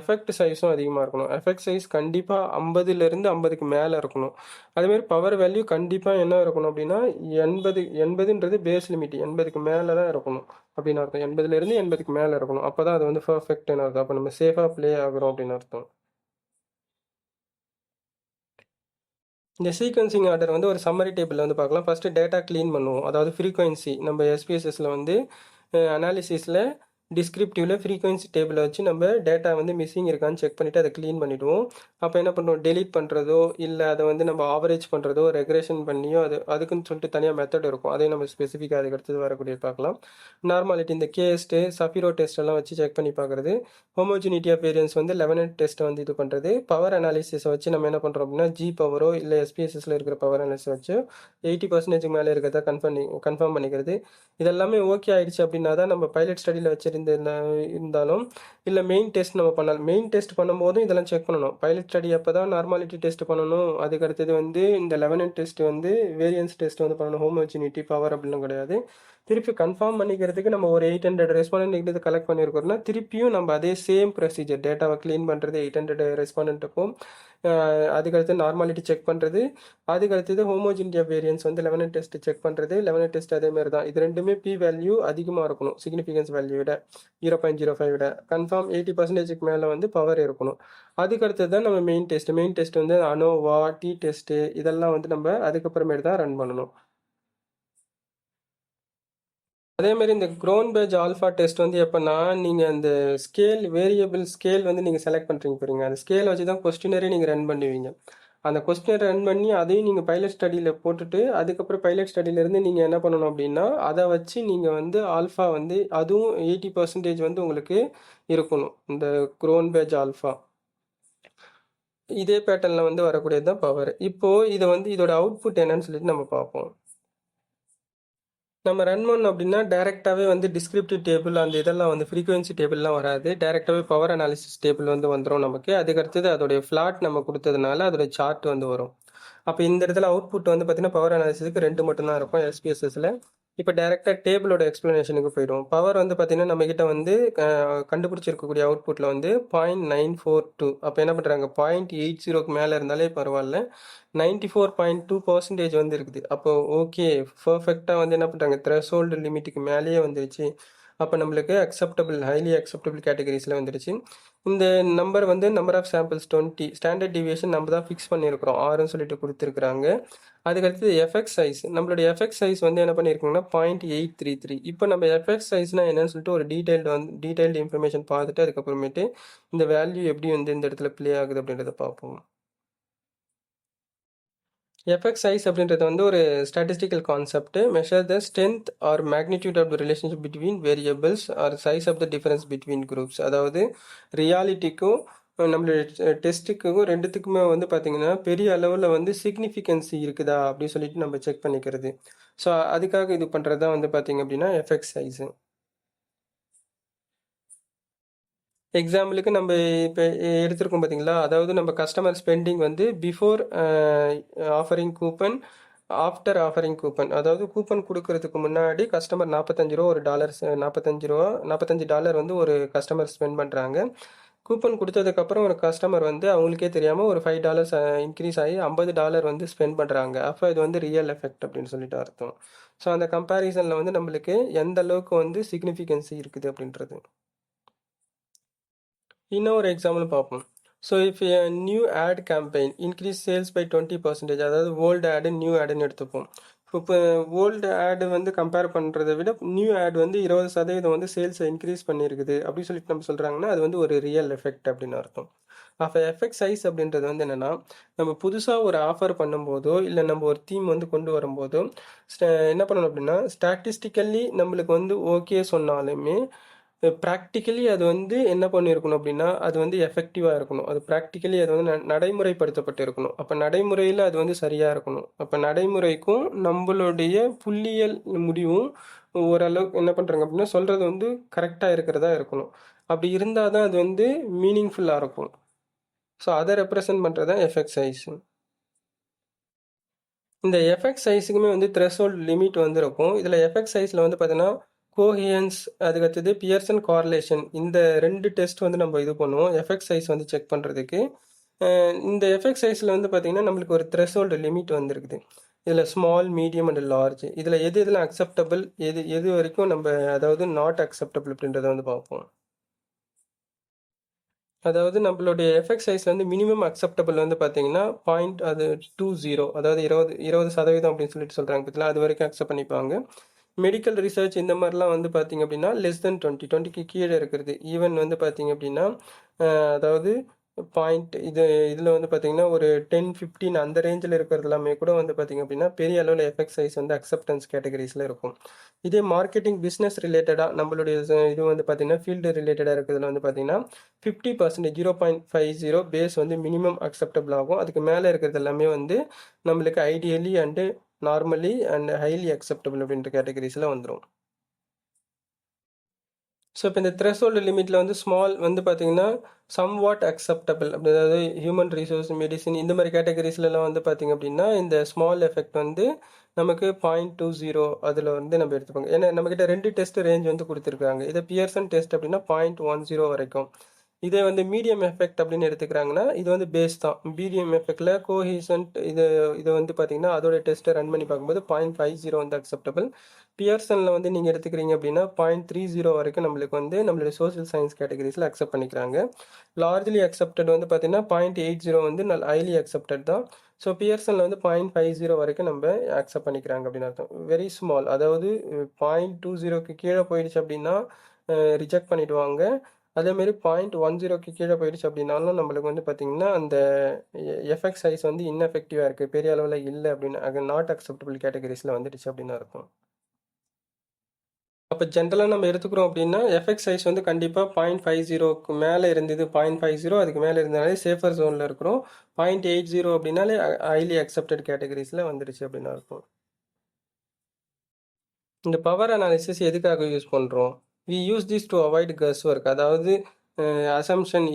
எஃபெக்ட் சைஸும் அதிகமாக இருக்கணும். எஃபெக்ட் சைஸ் கண்டிப்பாக 50லேருந்து 50க்கு மேலே இருக்கணும். அதேமாதிரி பவர் வேல்யூ கண்டிப்பாக என்ன இருக்கணும் அப்படின்னா 80ன்றது பேஸ் லிமிட் 80க்கு மேலே தான் இருக்கணும் அப்படின்னு அர்த்தம். 80லேருந்து 80க்கு மேலே இருக்கணும். அப்போ தான் அது வந்து பர்ஃபெக்ட்னு அர்த்தம். அப்போ நம்ம சேஃபாக ப்ளே ஆகிறோம் அப்படின்னு அர்த்தம். இந்த சீக்வன்சிங் ஆர்டர் வந்து ஒரு சம்மரி டேபிளில் வந்து பார்க்கலாம். ஃபஸ்ட்டு டேட்டா க்ளீன் பண்ணுவோம். அதாவது ஃப்ரீக்வன்சி நம்ம எஸ்பிஎஸ்எஸில் வந்து அனாலிசிஸில் டிஸ்கிரிப்டிவ்ல ஃப்ரீக்வன்சி டேபிளை வச்சு நம்ம டேட்டா வந்து மிஸ்ஸிங் இருக்கான்னு செக் பண்ணிவிட்டு அதை க்ளீன் பண்ணிவிடுவோம். அப்போ என்ன பண்ணுவோம், டெலீட் பண்ணுறதோ இல்லை அதை வந்து நம்ம ஆவரேஜ் பண்ணுறதோ ரெக்ரேஷன் பண்ணியோ அதுக்குன்னு சொல்லிட்டு தனியாக மெத்தட் இருக்கும். அதையும் நம்ம ஸ்பெசிஃபிக்காக அதுக்கு அடுத்தது வரக்கூடிய பார்க்கலாம். நார்மாலிட்டி இந்த கேஎஸ்ட்டு சஃபிரோ டெஸ்ட் எல்லாம் வச்சு செக் பண்ணி பார்க்குறது. ஹோமோஜினிட்டி ஆஃப் வேரியன்ஸ் வந்து 11 டெஸ்ட்டை வந்து இது பண்ணுறது. பவர் அனாலிசிஸை வச்சு நம்ம என்ன பண்ணுறோம் அப்படின்னா ஜி பவரோ இல்லை எஸ்பிஎஸ்எஸ்ல இருக்கிற பவர் அனாலிசிஸ் வச்சு 80% மேலே இருக்கிறத கன்ஃபார்ம் பண்ணிக்கிறது. இதெல்லாமே ஓகே ஆயிடுச்சு அப்படின்னா தான் நம்ம பைலட் ஸ்டடியில் இருந்தாலும் இல்லை மெயின் டெஸ்ட் நம்ம பண்ணலாம். மெயின் டெஸ்ட் பண்ணும்போதும் இதெல்லாம் செக் பண்ணணும். பைலட் ஸ்டடி அப்போ தான் நார்மாலிட்டி டெஸ்ட் பண்ணணும். அதுக்கு அடுத்தது வந்து இந்த 11 டெஸ்ட் வந்து வேரியன்ஸ் டெஸ்ட் வந்து பண்ணணும். ஹோமோஜினிட்டி பவர் அப்படின்னும் கிடையாது. திருப்பி கன்ஃபார்ம் பண்ணிக்கிறதுக்கு நம்ம ஒரு 800 ரெஸ்பாண்டன்ட் கலெக்ட் பண்ணியிருக்கோம்னா திருப்பியும் நம்ம அதே சேம் ப்ரொசீஜர் டேட்டாவை க்ளீன் பண்ணுறது 800 ரெஸ்பாண்டன்ட்டுக்கும் அதுக்கடுத்து நார்மாலிட்டி செக் பண்ணுறது, அதுக்கடுத்தது ஹோமோஜினிட்டி ஆஃப் வேரியன்ஸ் வந்து 11 டெஸ்ட் செக் பண்ணுறது. 11 டெஸ்ட் அதேமாதிரி தான். இது ரெண்டுமே பி வேல்யூ அதிகமாக இருக்கணும் சிக்னிஃபிகன்ஸ் வேல்யூ விட 0.05 விட. கன்ஃபார்ம் 80%க்கு மேலே வந்து பவர் இருக்கணும். அதுக்கடுத்தது தான் நம்ம மெயின் டெஸ்ட் வந்து அனோவா டி டெஸ்ட்டு இதெல்லாம் வந்து நம்ம அதுக்கப்புறமேட்டு தான் ரன் பண்ணணும். அதேமாதிரி இந்த க்ரோன்பேஜ் ஆல்ஃபா டெஸ்ட் வந்து எப்போனா நீங்கள் அந்த வேரியபிள் ஸ்கேல் வந்து நீங்கள் செலக்ட் பண்ணுறீங்க பாருங்க, அந்த ஸ்கேலை வச்சு தான் கொஸ்டினரே நீங்கள் ரன் பண்ணுவீங்க. அந்த கொஸ்டினர் ரன் பண்ணி அதையும் நீங்கள் பைலட் ஸ்டடியில் போட்டுட்டு அதுக்கப்புறம் பைலட் ஸ்டடியிலேருந்து நீங்கள் என்ன பண்ணணும் அப்படின்னா அதை வச்சு நீங்கள் வந்து ஆல்ஃபா வந்து அதுவும் 80% வந்து உங்களுக்கு இருக்கணும். இந்த க்ரோன்பேஜ் ஆல்ஃபா இதே பேட்டர்னில் வந்து வரக்கூடியது தான் பவர். இப்போது இதை வந்து இதோட அவுட்புட் என்னன்னு சொல்லிட்டு நம்ம பார்ப்போம். நம்ம ரன் பண்ணோம் அப்படின்னா டேரெக்டாகவே வந்து டிஸ்கிரிப்டிவ் டேபிள் அந்த இதெல்லாம் வந்து ஃப்ரீக்வன்சி டேபிள்லாம் வராது. டேரெக்டாகவே பவர் அனாலிசிஸ் டேபிள் வந்து வந்துடும் நமக்கு. அதுக்கடுத்தது அதோடைய ஃப்ளாட் நம்ம கொடுத்ததுனால அதோடைய சார்ட் வந்து வரும். அப்போ இந்த இடத்துல அவுட்புட் வந்து பார்த்தீங்கன்னா பவர் அனாலிசிஸ்க்கு 2 மட்டும்தான் இருக்கும் எஸ்பிஎஸ்எஸ்ல. இப்போ டேரெக்டாக டேபிளோட எக்ஸ்ப்ளனேஷனுக்கு போயிடும். பவர் வந்து பார்த்தீங்கன்னா நம்மக்கிட்ட வந்து கண்டுபிடிச்சிருக்கக்கூடிய அவுட்புட்டில் வந்து 0.942. அப்போ என்ன பண்ணுறாங்க 0.80க்கு மேலே இருந்தாலே பரவாயில்ல. 94.2% வந்து இருக்குது. அப்போ ஓகே பர்ஃபெக்டாக வந்து என்ன பண்ணுறாங்க த்ரெஷோல்டு லிமிட்டுக்கு மேலேயே வந்துருச்சு. அப்போ நம்மளுக்கு ஹைலி அக்செப்டபிள் கேட்டகரிஸில் வந்துருச்சு. இந்த நம்பர் வந்து number of samples 20 standard deviation நம்ம தான் ஃபிக்ஸ் பண்ணியிருக்கிறோம் 6ன்னு சொல்லிட்டு கொடுத்துருக்குறாங்க. அதுக்கடுத்து எஃபெக்ட் சைஸ் நம்மளுடைய எஃபெக்ட் சைஸ் வந்து என்ன பண்ணியிருக்கோங்கன்னா 0.833. இப்போ நம்ம எஃபெக்ட் சைஸ்னால் என்னன்னு சொல்லிட்டு ஒரு டீட்டெயில்டு இன்ஃபர்மேஷன் பார்த்துட்டு அதுக்கப்புறமேட்டு இந்த வேல்யூ எப்படி வந்து இந்த இடத்துல ப்ளே ஆகுது அப்படின்றத பார்ப்போம். எஃபெக்ட் சைஸ் அப்படின்றது வந்து ஒரு statistical concept. Measure the strength or magnitude of the relationship between variables or size of the difference between groups. அதாவது ரியாலிட்டிக்கும் நம்மளுடைய டெஸ்ட்டுக்கும் ரெண்டுத்துக்குமே வந்து பார்த்தீங்கன்னா பெரிய அளவில் வந்து சிக்னிஃபிகன்சி இருக்குதா அப்படின்னு சொல்லிட்டு நம்ம செக் பண்ணிக்கிறது. ஸோ அதுக்காக இது பண்ணுறது தான் வந்து பார்த்தீங்க அப்படின்னா எஃபெக்ட் சைஸு. எக்ஸாம்பிளுக்கு நம்ம இப்போ எடுத்திருக்கோம் பார்த்தீங்களா, அதாவது நம்ம கஸ்டமர் ஸ்பெண்டிங் வந்து before offering coupon after offering coupon. அதாவது கூப்பன் கொடுக்கறதுக்கு முன்னாடி கஸ்டமர் 45 ரூபா ஒரு டாலர்ஸ் 45 டாலர் வந்து ஒரு கஸ்டமர் ஸ்பெண்ட் பண்ணுறாங்க. கூப்பன் கொடுத்ததுக்கப்புறம் ஒரு கஸ்டமர் வந்து அவங்களுக்கே தெரியாமல் ஒரு $5 இன்க்ரீஸ் ஆகி $50 வந்து ஸ்பெண்ட் பண்ணுறாங்க. அப்போ இது வந்து ரியல் எஃபெக்ட் அப்படின்னு சொல்லிட்டு அர்த்தம். ஸோ அந்த கம்பேரிசனில் வந்து நம்மளுக்கு எந்த அளவுக்கு வந்து சிக்னிஃபிகன்சி இருக்குது அப்படின்றது. இன்னொரு எக்ஸாம்பிள் பார்ப்போம். So if a new ad campaign increase sales by 20%, அதாவது ஓல்டு ஆடு நியூ ஆடுன்னு எடுத்துப்போம். இப்போ ஓல்டு ஆடு வந்து கம்பேர் பண்ணுறதை விட நியூ ஆட் வந்து 20% வந்து சேல்ஸை இன்க்ரீஸ் பண்ணியிருக்குது அப்படின்னு சொல்லிட்டு நம்ம சொல்கிறாங்கன்னா அது வந்து ஒரு ரியல் எஃபெக்ட் அப்படின்னு அர்த்தம். அப்போ எஃபெக்ட் சைஸ் அப்படின்றது வந்து என்னென்னா நம்ம புதுசாக ஒரு ஆஃபர் பண்ணும்போதோ இல்லை நம்ம ஒரு தீம் வந்து கொண்டு வரும்போதோ என்ன பண்ணணும் அப்படின்னா ஸ்டாட்டிஸ்டிக்கல்லி நம்மளுக்கு வந்து ஓகே சொன்னாலுமே ப்ராக்டிக்கலி அது வந்து என்ன பண்ணியிருக்கணும் அப்படின்னா அது வந்து எஃபெக்டிவாக இருக்கணும். அது ப்ராக்டிக்கலி அது வந்து நடைமுறைப்படுத்தப்பட்டு இருக்கணும். அப்போ நடைமுறையில் அது வந்து சரியாக இருக்கணும். அப்போ நடைமுறைக்கும் நம்மளுடைய புள்ளியியல் முடிவும் ஓரளவுக்கு என்ன பண்ணுறாங்க அப்படின்னா சொல்கிறது வந்து கரெக்டாக இருக்கிறதா இருக்கணும். அப்படி இருந்தால் தான் அது வந்து மீனிங்ஃபுல்லாக இருக்கும். ஸோ அதை ரெப்ரசன்ட் பண்ணுறது தான் எஃபெக்ட் சைஸ். இந்த எஃபெக்ட் சைஸுக்குமே வந்து த்ரெஷோல்ட் லிமிட் வந்து இருக்கும். இதில் எஃபெக்ட் சைஸில் வந்து பார்த்தீங்கன்னா கோஹியன்ஸ் அதுக்கடுத்தது பியர்சன் கார்லேஷன் இந்த 2 டெஸ்ட் வந்து நம்ம இது பண்ணுவோம் எஃபெக்ட் சைஸ் வந்து செக் பண்ணுறதுக்கு. இந்த எஃபெக்ட் சைஸில் வந்து பார்த்திங்கன்னா நம்மளுக்கு ஒரு த்ரெஷோல்டு லிமிட் வந்துருக்குது. இதில் ஸ்மால் மீடியம் அண்ட் லார்ஜ் இதில் எதெல்லாம் அக்செப்டபிள் எது வரைக்கும் நம்ம அதாவது நாட் அக்செப்டபிள் அப்படின்றத வந்து பார்ப்போம். அதாவது நம்மளுடைய எஃபெக்ட் சைஸில் வந்து மினிமம் அக்செப்டபிள் வந்து பார்த்தீங்கன்னா 0.20 அதாவது 20% அப்படின்னு சொல்லிட்டு சொல்கிறாங்க பார்த்தீங்களா, அது வரைக்கும் அக்செப்ட் பண்ணிப்பாங்க. மெடிக்கல் ரிசர்ச் இந்த மாதிரிலாம் வந்து பார்த்தீங்க அப்படின்னா லெஸ் தென் 20க்கு கீழே இருக்கிறது. ஈவன் வந்து பார்த்தீங்க அப்படின்னா அதாவது பாயிண்ட் இதில் வந்து பார்த்தீங்கன்னா ஒரு 10, 15 அந்த ரேஞ்சில் இருக்கிறது எல்லாமே கூட வந்து பார்த்தீங்க அப்படின்னா பெரிய அளவில் எஃபெக்ட் சைஸ் வந்து அக்செப்டன்ஸ் கேட்டகரிஸில் இருக்கும். இதே மார்க்கெட்டிங் பிஸ்னஸ் ரிலேட்டடாக நம்மளுடைய இது வந்து பார்த்தீங்கன்னா ஃபீல்டு ரிலேட்டடாக இருக்கிறதுல வந்து பார்த்தீங்கன்னா 50% 0.50 பேஸ் வந்து மினிமம் அக்செப்டபிள் ஆகும். அதுக்கு மேலே இருக்கிறது எல்லாமே வந்து நம்மளுக்கு ideally and normally and highly acceptable அப்படின்ற கேட்டகரிஸில் வந்துடும். ஸோ இப்போ இந்த த்ரெஷோல்டு லிமிட்டில் வந்து ஸ்மால் வந்து பார்த்தீங்கன்னா சம்வாட் அக்செப்டபிள் அப்படி, அதாவது ஹியூமன் ரிசோர்ஸ், மெடிசின் இந்த மாதிரி கேட்டகரிஸ்லாம் வந்து பார்த்தீங்க அப்படின்னா இந்த ஸ்மால் எஃபெக்ட் வந்து நமக்கு 0.20 அதில் வந்து நம்ம எடுத்துப்போங்க. ஏன்னா நம்மக்கிட்ட 2 டெஸ்ட் ரேஞ்ச் வந்து கொடுத்துருக்காங்க. இதை பியர்சன் டெஸ்ட் அப்படின்னா 0.10 வரைக்கும். இதே வந்து மீடியம் எஃபெக்ட் அப்படின்னு எடுத்துக்கிறாங்கன்னா இது வந்து பேஸ் தான். மீடியம் எஃபெக்டில் கோஹிசன்ட் இது வந்து பார்த்தீங்கன்னா அதோட டெஸ்ட்டை ரன் பண்ணி பார்க்கும்போது 0.50 வந்து அக்செப்டபிள். பியர்சனில் வந்து நீங்கள் எடுத்துக்கிறீங்க அப்படின்னா 0.30 வரைக்கும் நம்மளுக்கு வந்து நம்மளுடைய சோஷியல் சயின்ஸ் கேட்டகரிஸில் அக்செப்ட் பண்ணிக்கிறாங்க. லார்ஜ்லி அக்செப்டட் வந்து பார்த்தீங்கன்னா 0.80 வந்து ஹைலி அக்செப்டட் தான். ஸோ பியர்சனில் வந்து 0.50 வரைக்கும் நம்ம அக்செப்ட் பண்ணிக்கிறாங்க அப்படின்னு அர்த்தம். வெரி ஸ்மால், அதாவது 0.20க்கு கீழே போயிடுச்சு அப்படின்னா ரிஜெக்ட் பண்ணிடுவாங்க. அதேமாரி 0.10க்கு கீழே போயிடுச்சு அப்படின்னாலும் நம்மளுக்கு வந்து பார்த்தீங்கன்னா அந்த எஃபெக்ட் சைஸ் வந்து இன்எஃபெக்டிவாக இருக்குது, பெரிய அளவில் இல்லை அப்படின்னு, அது நாட் அக்செப்டபிள் கேட்டகரிஸில் வந்துடுச்சு அப்படின்னு இருக்கும். அப்போ ஜென்ரலாக நம்ம எடுத்துக்கிறோம் அப்படின்னா எஃபெக்ட் சைஸ் வந்து கண்டிப்பாக 0.50க்கு மேலே இருந்தது, 0.50 அதுக்கு மேலே இருந்தனாலே சேஃபர் ஜோனில் இருக்கிறோம். 0.80 அப்படின்னாலே ஹைலி அக்செப்டட் கேட்டகரிஸில் வந்துடுச்சு அப்படின்னு இருக்கும். இந்த பவர் அனாலிசிஸ் எதுக்காக யூஸ் பண்ணுறோம்? We use this to avoid guess work. அதாவது அசம்ஷன்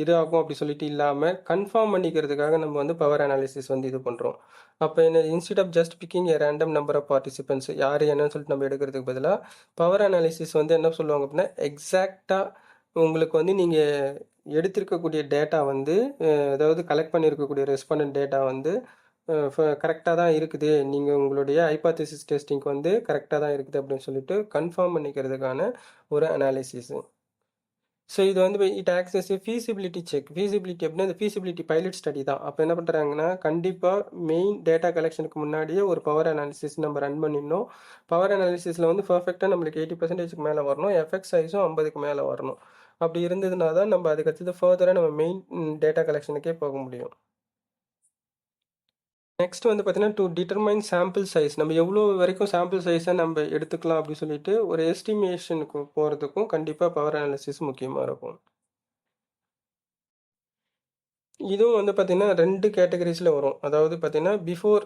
இது ஆகும் அப்படி சொல்லிட்டு இல்லாமல் கன்ஃபார்ம் பண்ணிக்கிறதுக்காக நம்ம வந்து பவர் அனாலிசிஸ் வந்து இது பண்ணுறோம். அப்போ என்ன, instead of just picking a random number of participants யார் என்னன்னு சொல்லிட்டு நம்ம எடுக்கிறதுக்கு பதிலாக பவர் அனாலிசிஸ் வந்து என்ன சொல்லுவாங்க அப்படின்னா எக்ஸாக்டாக உங்களுக்கு வந்து நீங்கள் எடுத்திருக்கக்கூடிய டேட்டா வந்து அதாவது கலெக்ட் பண்ணியிருக்கக்கூடிய ரெஸ்பாண்டன்ட் டேட்டா வந்து கரெக்டாக தான் இருக்குது, நீங்கள் உங்களுடைய ஹைபாத்தசிஸ் டெஸ்டிங்க்கு வந்து கரெக்டாக தான் இருக்குது அப்படின்னு சொல்லிட்டு கன்ஃபார்ம் பண்ணிக்கிறதுக்கான ஒரு அனாலிசிஸு. ஸோ இது வந்து it access feasibility check. Feasibility அப்படின்னா இந்த ஃபீசிபிலிட்டி பைலட் ஸ்டடி தான். அப்போ என்ன பண்ணுறாங்கன்னா கண்டிப்பாக மெயின் டேட்டா கலெக்ஷனுக்கு முன்னாடியே ஒரு பவர் அனாலிசிஸ் நம்ம ரன் பண்ணிடணும். பவர் அனாலிசிஸில் வந்து பர்ஃபெக்டாக நம்மளுக்கு 80%க்கு மேலே வரணும், எஃபெக்ட் சைஸும் 50க்கு மேலே வரணும். அப்படி இருந்ததுனா தான் நம்ம அதுக்கடுத்தது ஃபர்தராக நம்ம மெயின் டேட்டா கலெக்ஷனுக்கே போக முடியும். நெக்ஸ்ட் வந்து பார்த்தீங்கன்னா டு டிட்டர்மைன் சாம்பிள் சைஸ், நம்ம எவ்வளோ வரைக்கும் சாம்பிள் சைஸை நம்ம எடுத்துக்கலாம் அப்படின்னு சொல்லிட்டு ஒரு எஸ்டிமேஷனுக்கு போகிறதுக்கும் கண்டிப்பாக பவர் அனாலிசிஸ் முக்கியமாக இருக்கும். இதுவும் வந்து பார்த்தீங்கன்னா 2 கேட்டகரிஸில் வரும். அதாவது பார்த்தீங்கன்னா பிஃபோர்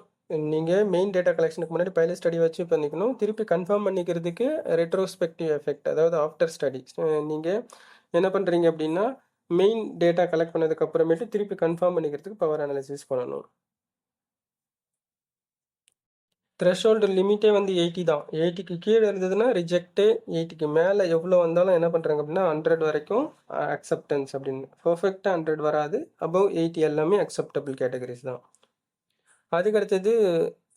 நீங்கள் மெயின் டேட்டா கலெக்ஷனுக்கு முன்னாடி பைலட் ஸ்டடி வச்சு பண்ணிக்கணும். திருப்பி கன்ஃபார்ம் பண்ணிக்கிறதுக்கு ரெட்ரோஸ்பெக்டிவ் எஃபெக்ட், அதாவது ஆஃப்டர் ஸ்டடி நீங்கள் என்ன பண்ணுறீங்க அப்படின்னா மெயின் டேட்டா கலெக்ட் பண்ணதுக்கு அப்புறமேட்டு திருப்பி கன்ஃபார்ம் பண்ணிக்கிறதுக்கு பவர் அனாலிசிஸ் பண்ணணும். த்ரெஷோல்டு லிமிட்டே வந்து 80 தான். 80க்கு கீழே இருந்ததுன்னா ரிஜெக்ட்டு, 80க்கு மேலே எவ்வளோ வந்தாலும் என்ன பண்ணுறாங்க அப்படின்னா 100 வரைக்கும் அக்செப்டன்ஸ் அப்படின்னு. பர்ஃபெக்டாக 100 வராது, அபவ் 80 எல்லாமே அக்செப்டபிள் கேட்டகரிஸ் தான். அதுக்கடுத்தது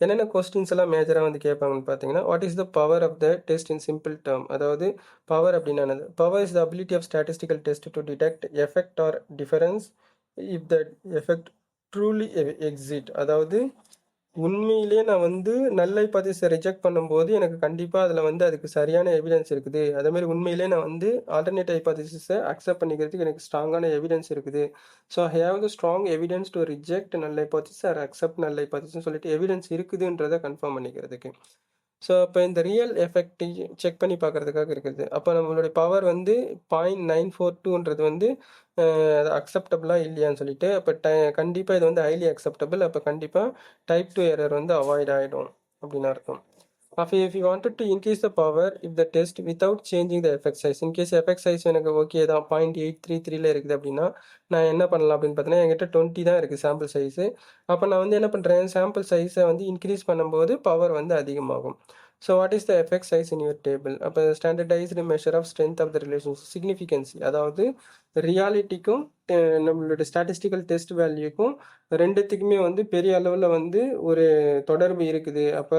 என்னென்ன கொஸ்டின்ஸ் எல்லாம் மேஜராக வந்து கேட்பாங்கன்னு பார்த்தீங்கன்னா what is the power of the test in simple term. அதாவது பவர் அப்படின்னா power is the ability of statistical test to detect effect or difference if the effect truly exist. அதாவது உண்மையிலே நான் வந்து நல் ஹைபோதீசிஸை ரிஜெக்ட் பண்ணும்போது எனக்கு கண்டிப்பாக அதில் வந்து அதுக்கு சரியான எவிடன்ஸ் இருக்குது. அதேமாதிரி உண்மையிலே நான் வந்து ஆல்டர்னேட் ஹைபோதீசிஸை அக்செப்ட் பண்ணிக்கிறதுக்கு எனக்கு ஸ்ட்ராங்கான எவிடன்ஸ் இருக்குது. So I have the strong evidence to reject நல் ஹைபோதீசிஸ் ஆர் அக்செப்ட் நல் ஹைபோதீசிஸ்னு சொல்லிட்டு எவிடன்ஸ் இருக்குதுன்றதை கன்ஃபார்ம் பண்ணிக்கிறதுக்கு. ஸோ அப்போ இந்த ரியல் எஃபெக்ட் செக் பண்ணி பார்க்கறதுக்காக இருக்குது. அப்போ நம்மளுடைய பவர் வந்து 0.942ன்றது வந்து அக்செப்டபிளாக இல்லையான்னு சொல்லிட்டு அப்போ கண்டிப்பாக இது வந்து ஹைலி அக்செப்டபிள். அப்போ கண்டிப்பாக டைப் 2 எரர் வந்து அவாய்ட் ஆகிடும் அப்படின்னு அர்த்தம். அப்போ if you wanted to increase the power if the test without changing the effect size, in case effect size எனக்கு ஓகே தான் 0.833ல இருக்குது அப்படின்னா நான் என்ன பண்ணலாம் அப்படின்னு பார்த்தீங்கன்னா என்கிட்ட 20 தான் இருக்குது சாம்பிள் சைஸு. அப்போ நான் வந்து என்ன பண்ணுறேன், சாம்பிள் சைஸை வந்து இன்க்ரீஸ் பண்ணும்போது பவர் வந்து அதிகமாகும். So what is the effect size in your table? அப்போ standardised measure of strength of the relations significancy, அதாவது ரியாலிட்டிக்கும் நம்மளோட ஸ்டாட்டிஸ்டிக்கல் டெஸ்ட் வேல்யூக்கும் ரெண்டுத்துக்குமே வந்து பெரிய அளவில் வந்து ஒரு தொடர்பு இருக்குது. அப்போ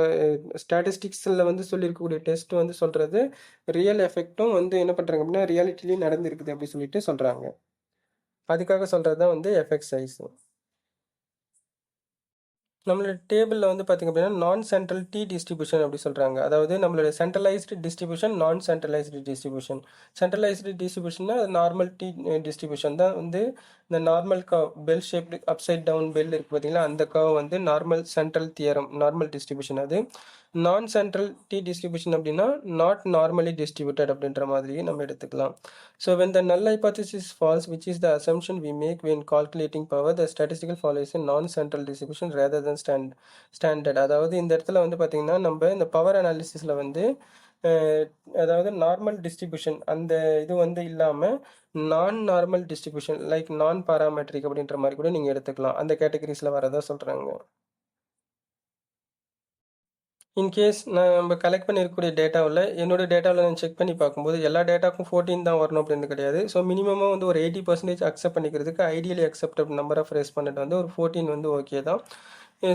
ஸ்டாட்டிஸ்டிக்ஸில் வந்து சொல்லியிருக்கக்கூடிய டெஸ்ட் வந்து சொல்கிறது ரியல் எஃபெக்டும் வந்து என்ன பண்ணுறாங்க அப்படின்னா ரியாலிட்டிலையும் நடந்திருக்குது அப்படி சொல்லிட்டு சொல்கிறாங்க. அதுக்காக சொல்கிறது தான் வந்து எஃபெக்ட் சைஸ். நம்மளோட டேபிளில் வந்து பார்த்திங்க அப்படின்னா நான் சென்ட்ரல் டி டிஸ்ட்ரிபியூஷன் அப்படி சொல்கிறாங்க. அதாவது நம்மளுடைய centralised distribution, non centralised distribution. Centralised டிஸ்ட்ரிபியூஷன்னா அது நார்மல் டி டிஸ்ட்ரிபியூஷன் தான் வந்து இந்த normal bell shaped upside down bell இருக்குது பார்த்தீங்களா, அந்த கர்வ் வந்து normal central theorem, normal distribution. அது நான் சென்ட்ரல் டி டிஸ்ட்ரிபியூஷன் அப்படின்னா நாட் நார்மலி டிஸ்ட்ரிபியூட்டட் அப்படின்ற மாதிரி நம்ம எடுத்துக்கலாம். So when the null hypothesis falls, which is the assumption we make when calculating power, the statistical follows a non-central distribution rather than standard. அதாவது இந்த இடத்துல வந்து பார்த்தீங்கன்னா நம்ம இந்த பவர் அனாலிசிஸில் வந்து அஹ், அதாவது நார்மல் டிஸ்ட்ரிபியூஷன் அந்த இது வந்து இல்லாமல் நான் நார்மல் டிஸ்ட்ரிபியூஷன் லைக் நான் பாராமெட்ரிக் அப்படின்ற மாதிரி கூட நீங்கள் எடுத்துக்கலாம். அந்த கேட்டகரிஸில் வரதா சொல்கிறாங்க. இன்கேஸ் நான் நம்ம கலெக்ட் பண்ணியிருக்கக்கூடிய டேட்டாவில் என்னோட டேட்டாவில் நான் செக் பண்ணி பார்க்கும்போது எல்லா டேட்டாக்கும் 14 தான் வரணும் அப்படின்னு கிடையாது. ஸோ மினிமமாக வந்து ஒரு 80% அக்செப்ட் பண்ணிக்கிறதுக்கு ideally acceptable number of respondent வந்து ஒரு 14 வந்து ஓகே தான்.